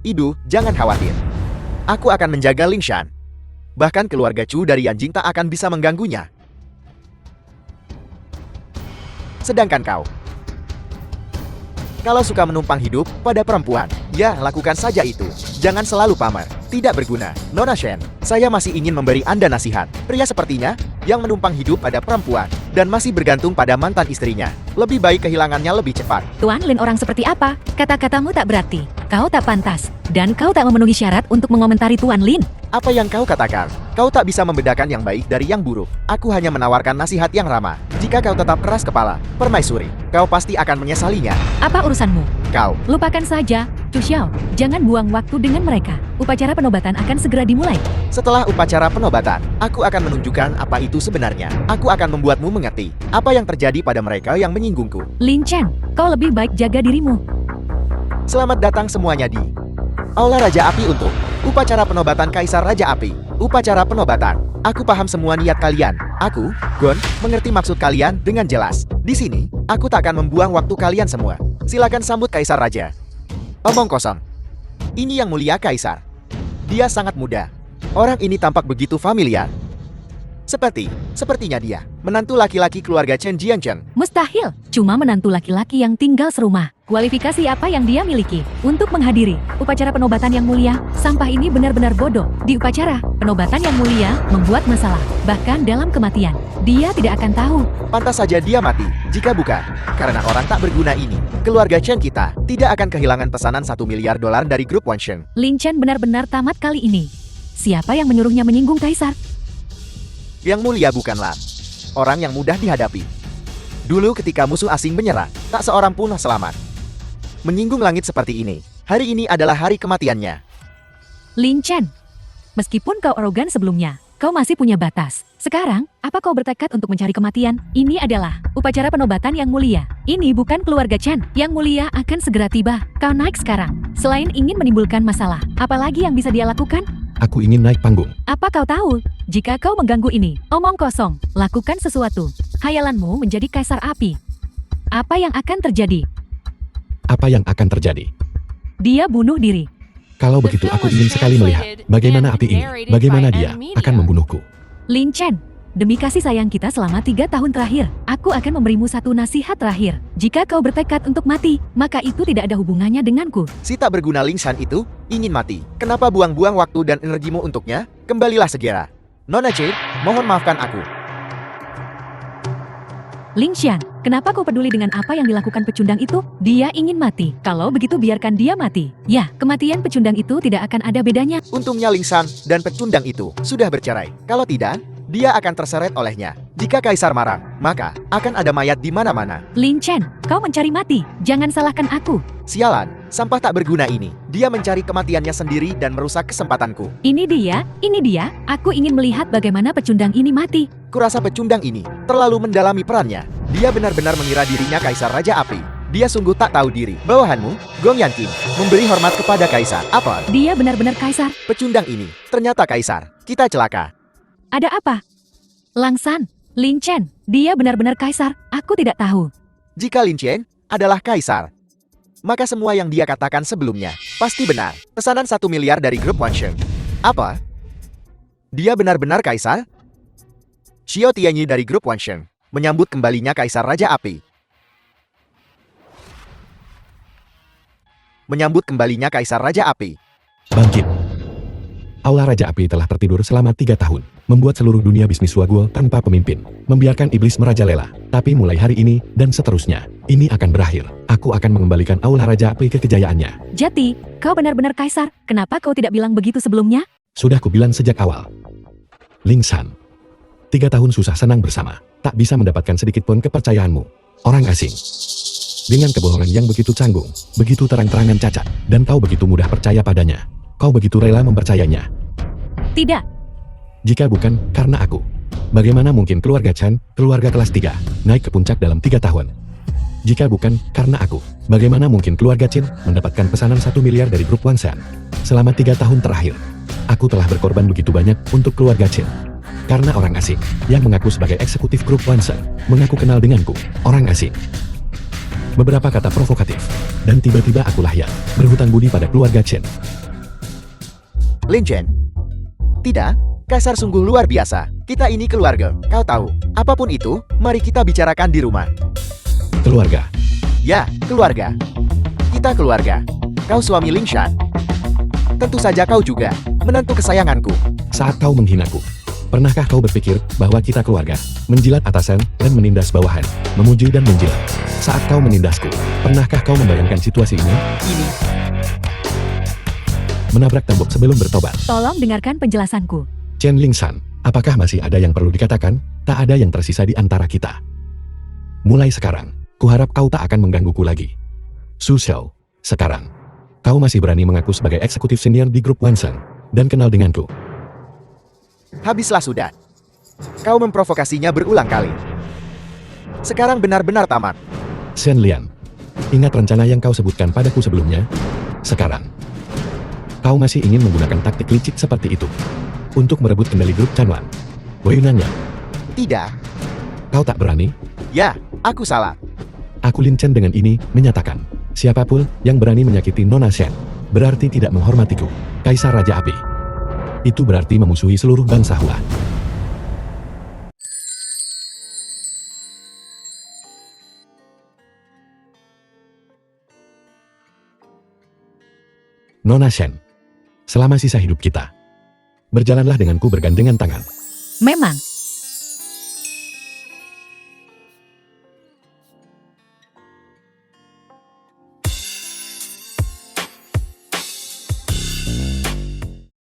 Idu, jangan khawatir. Aku akan menjaga Ling Shan. Bahkan keluarga Chu dari Yanjing tak akan bisa mengganggunya. Sedangkan kau, kalau suka menumpang hidup pada perempuan, ya lakukan saja itu. Jangan selalu pamer, tidak berguna. Nona Shen, saya masih ingin memberi Anda nasihat. Pria sepertinya, yang menumpang hidup pada perempuan, dan masih bergantung pada mantan istrinya, lebih baik kehilangannya lebih cepat. Tuan Lin orang seperti apa? Kata-katamu tak berarti. Kau tak pantas. Dan kau tak memenuhi syarat untuk mengomentari Tuan Lin. Apa yang kau katakan? Kau tak bisa membedakan yang baik dari yang buruk. Aku hanya menawarkan nasihat yang ramah. Jika kau tetap keras kepala, permaisuri, kau pasti akan menyesalinya. Apa urusanmu? Kau, Lupakan saja, Chu Xiao. Jangan buang waktu dengan mereka. Upacara penobatan akan segera dimulai. setelah upacara penobatan, aku akan menunjukkan apa itu sebenarnya. Aku akan membuatmu mengerti apa yang terjadi pada mereka yang menyinggungku. Lin Chen, kau lebih baik jaga dirimu. Selamat datang semuanya di Aula Raja Api untuk upacara penobatan Kaisar Raja Api. Upacara penobatan. Aku paham semua niat kalian. Aku, Gon, mengerti maksud kalian dengan jelas. Di sini, aku tak akan membuang waktu kalian semua. Silakan sambut Kaisar Raja. Omong kosong. Ini yang mulia Kaisar. Dia sangat muda. Orang ini tampak begitu familiar. Sepertinya dia menantu laki-laki keluarga Chen Jiancheng. Mustahil, cuma menantu laki-laki yang tinggal serumah. Kualifikasi apa yang dia miliki untuk menghadiri upacara penobatan yang mulia? Sampah ini benar-benar bodoh. Di upacara penobatan yang mulia membuat masalah, bahkan dalam kematian. Dia tidak akan tahu. Pantas saja dia mati. Jika bukan karena orang tak berguna ini, keluarga Chen kita tidak akan kehilangan pesanan $1 miliar dari grup Wansheng. Lin Chen benar-benar tamat kali ini. Siapa yang menyuruhnya menyinggung Kaisar? Yang mulia bukanlah orang yang mudah dihadapi. Dulu ketika musuh asing menyerang, tak seorang pun selamat. Menyinggung langit seperti ini, hari ini adalah hari kematiannya. Lin Chen, meskipun kau arogan sebelumnya, kau masih punya batas. Sekarang, apa kau bertekad untuk mencari kematian? Ini adalah upacara penobatan yang mulia. Ini bukan keluarga Chen. Yang mulia akan segera tiba. Kau naik sekarang. Selain ingin menimbulkan masalah, apalagi yang bisa dia lakukan? Aku ingin naik panggung. Apa kau tahu? Jika kau mengganggu ini, omong kosong. Lakukan sesuatu. Hayalanmu menjadi kaisar api. Apa yang akan terjadi? Apa yang akan terjadi? Dia bunuh diri. Kalau begitu aku ingin sekali melihat bagaimana api ini, bagaimana dia akan membunuhku. Lin Chen, demi kasih sayang kita selama 3 tahun terakhir, aku akan memberimu satu nasihat terakhir. Jika kau bertekad untuk mati, maka itu tidak ada hubungannya denganku. Si tak berguna Ling Shan itu ingin mati. Kenapa buang-buang waktu dan energimu untuknya? Kembalilah segera. Nona Jade, mohon maafkan aku. Ling Xian, kenapa kau peduli dengan apa yang dilakukan pecundang itu? Dia ingin mati. Kalau begitu biarkan dia mati. Ya, kematian pecundang itu tidak akan ada bedanya. Untungnya Ling Shan dan pecundang itu sudah bercerai. Kalau tidak, dia akan terseret olehnya. Jika Kaisar marah, maka akan ada mayat di mana-mana. Lin Chen, kau mencari mati. Jangan salahkan aku. Sialan, Sampah tak berguna ini. Dia mencari kematiannya sendiri dan merusak kesempatanku. Ini dia. Aku ingin melihat bagaimana pecundang ini mati. Kurasa pecundang ini terlalu mendalami perannya. Dia benar-benar mengira dirinya Kaisar Raja Api. Dia sungguh tak tahu diri. Bawahanmu, Gong Yanqing, memberi hormat kepada Kaisar. Apa? Dia benar-benar kaisar. Pecundang ini ternyata Kaisar. Kita celaka. Ada apa? Lang San, Lin Chen, dia benar-benar kaisar. Aku tidak tahu. Jika Lin Chen adalah Kaisar, maka semua yang dia katakan sebelumnya pasti benar. Pesanan 1 miliar dari grup Wansheng. Apa? Dia benar-benar Kaisar? Xiao Tianyi dari grup Wansheng menyambut kembalinya Kaisar Raja Api. Menyambut kembalinya Kaisar Raja Api. Bangkit. Aula Raja Api telah tertidur selama 3 tahun, membuat seluruh dunia bisnis Waguo tanpa pemimpin, membiarkan iblis merajalela. Tapi mulai hari ini, dan seterusnya, ini akan berakhir. Aku akan mengembalikan Aula Raja Api ke kejayaannya. Jati, kau benar-benar kaisar. Kenapa kau tidak bilang begitu sebelumnya? Sudah kubilang sejak awal. Ling San. 3 tahun susah senang bersama, tak bisa mendapatkan sedikit pun kepercayaanmu. Orang asing. Dengan kebohongan yang begitu canggung, begitu terang-terangan cacat, dan kau begitu mudah percaya padanya. Kau begitu rela mempercayainya. Tidak. Jika bukan karena aku, bagaimana mungkin keluarga Chan, keluarga kelas 3, naik ke puncak dalam 3 tahun? Jika bukan karena aku, bagaimana mungkin keluarga Chin mendapatkan pesanan 1 miliar dari grup Wansheng? Selama 3 tahun terakhir, aku telah berkorban begitu banyak untuk keluarga Chin. Karena orang asing, yang mengaku sebagai eksekutif grup Wansheng, mengaku kenal denganku, orang asing. Beberapa kata provokatif, dan tiba-tiba akulah yang berhutang budi pada keluarga Chen. Lin Chen. Tidak, Kaisar sungguh luar biasa. Kita ini keluarga, kau tahu. Apapun itu, mari kita bicarakan di rumah. Keluarga. Ya, keluarga. Kita keluarga. Kau suami Ling Shan. Tentu saja kau juga, menantu kesayanganku. Saat kau menghinaku, pernahkah kau berpikir bahwa kita keluarga, menjilat atasan dan menindas bawahan, memuji dan menjilat? Saat kau menindasku, pernahkah kau membayangkan situasi ini? Ini, Menabrak tembok sebelum bertobat. Tolong dengarkan penjelasanku. Chen Ling San, apakah masih ada yang perlu dikatakan? Tak ada yang tersisa di antara kita. Mulai sekarang, kuharap kau tak akan menggangguku lagi. Su Xiao, sekarang, kau masih berani mengaku sebagai eksekutif senior di grup Wansheng, dan kenal denganku. habislah sudah. Kau memprovokasinya berulang kali. Sekarang benar-benar tamat. Shen Lian, ingat rencana yang kau sebutkan padaku sebelumnya? Sekarang, kau masih ingin menggunakan taktik licik seperti itu untuk merebut kendali grup Chanwan. Wei nanya, Tidak. kau tak berani? Ya, aku salah. Aku Lin Chen dengan ini menyatakan, siapapun yang berani menyakiti Nona Shen, berarti tidak menghormatiku, Kaisar Raja Api. Itu berarti memusuhi seluruh bangsa Hua. Nona Shen, selama sisa hidup kita, berjalanlah denganku bergandengan tangan. Memang,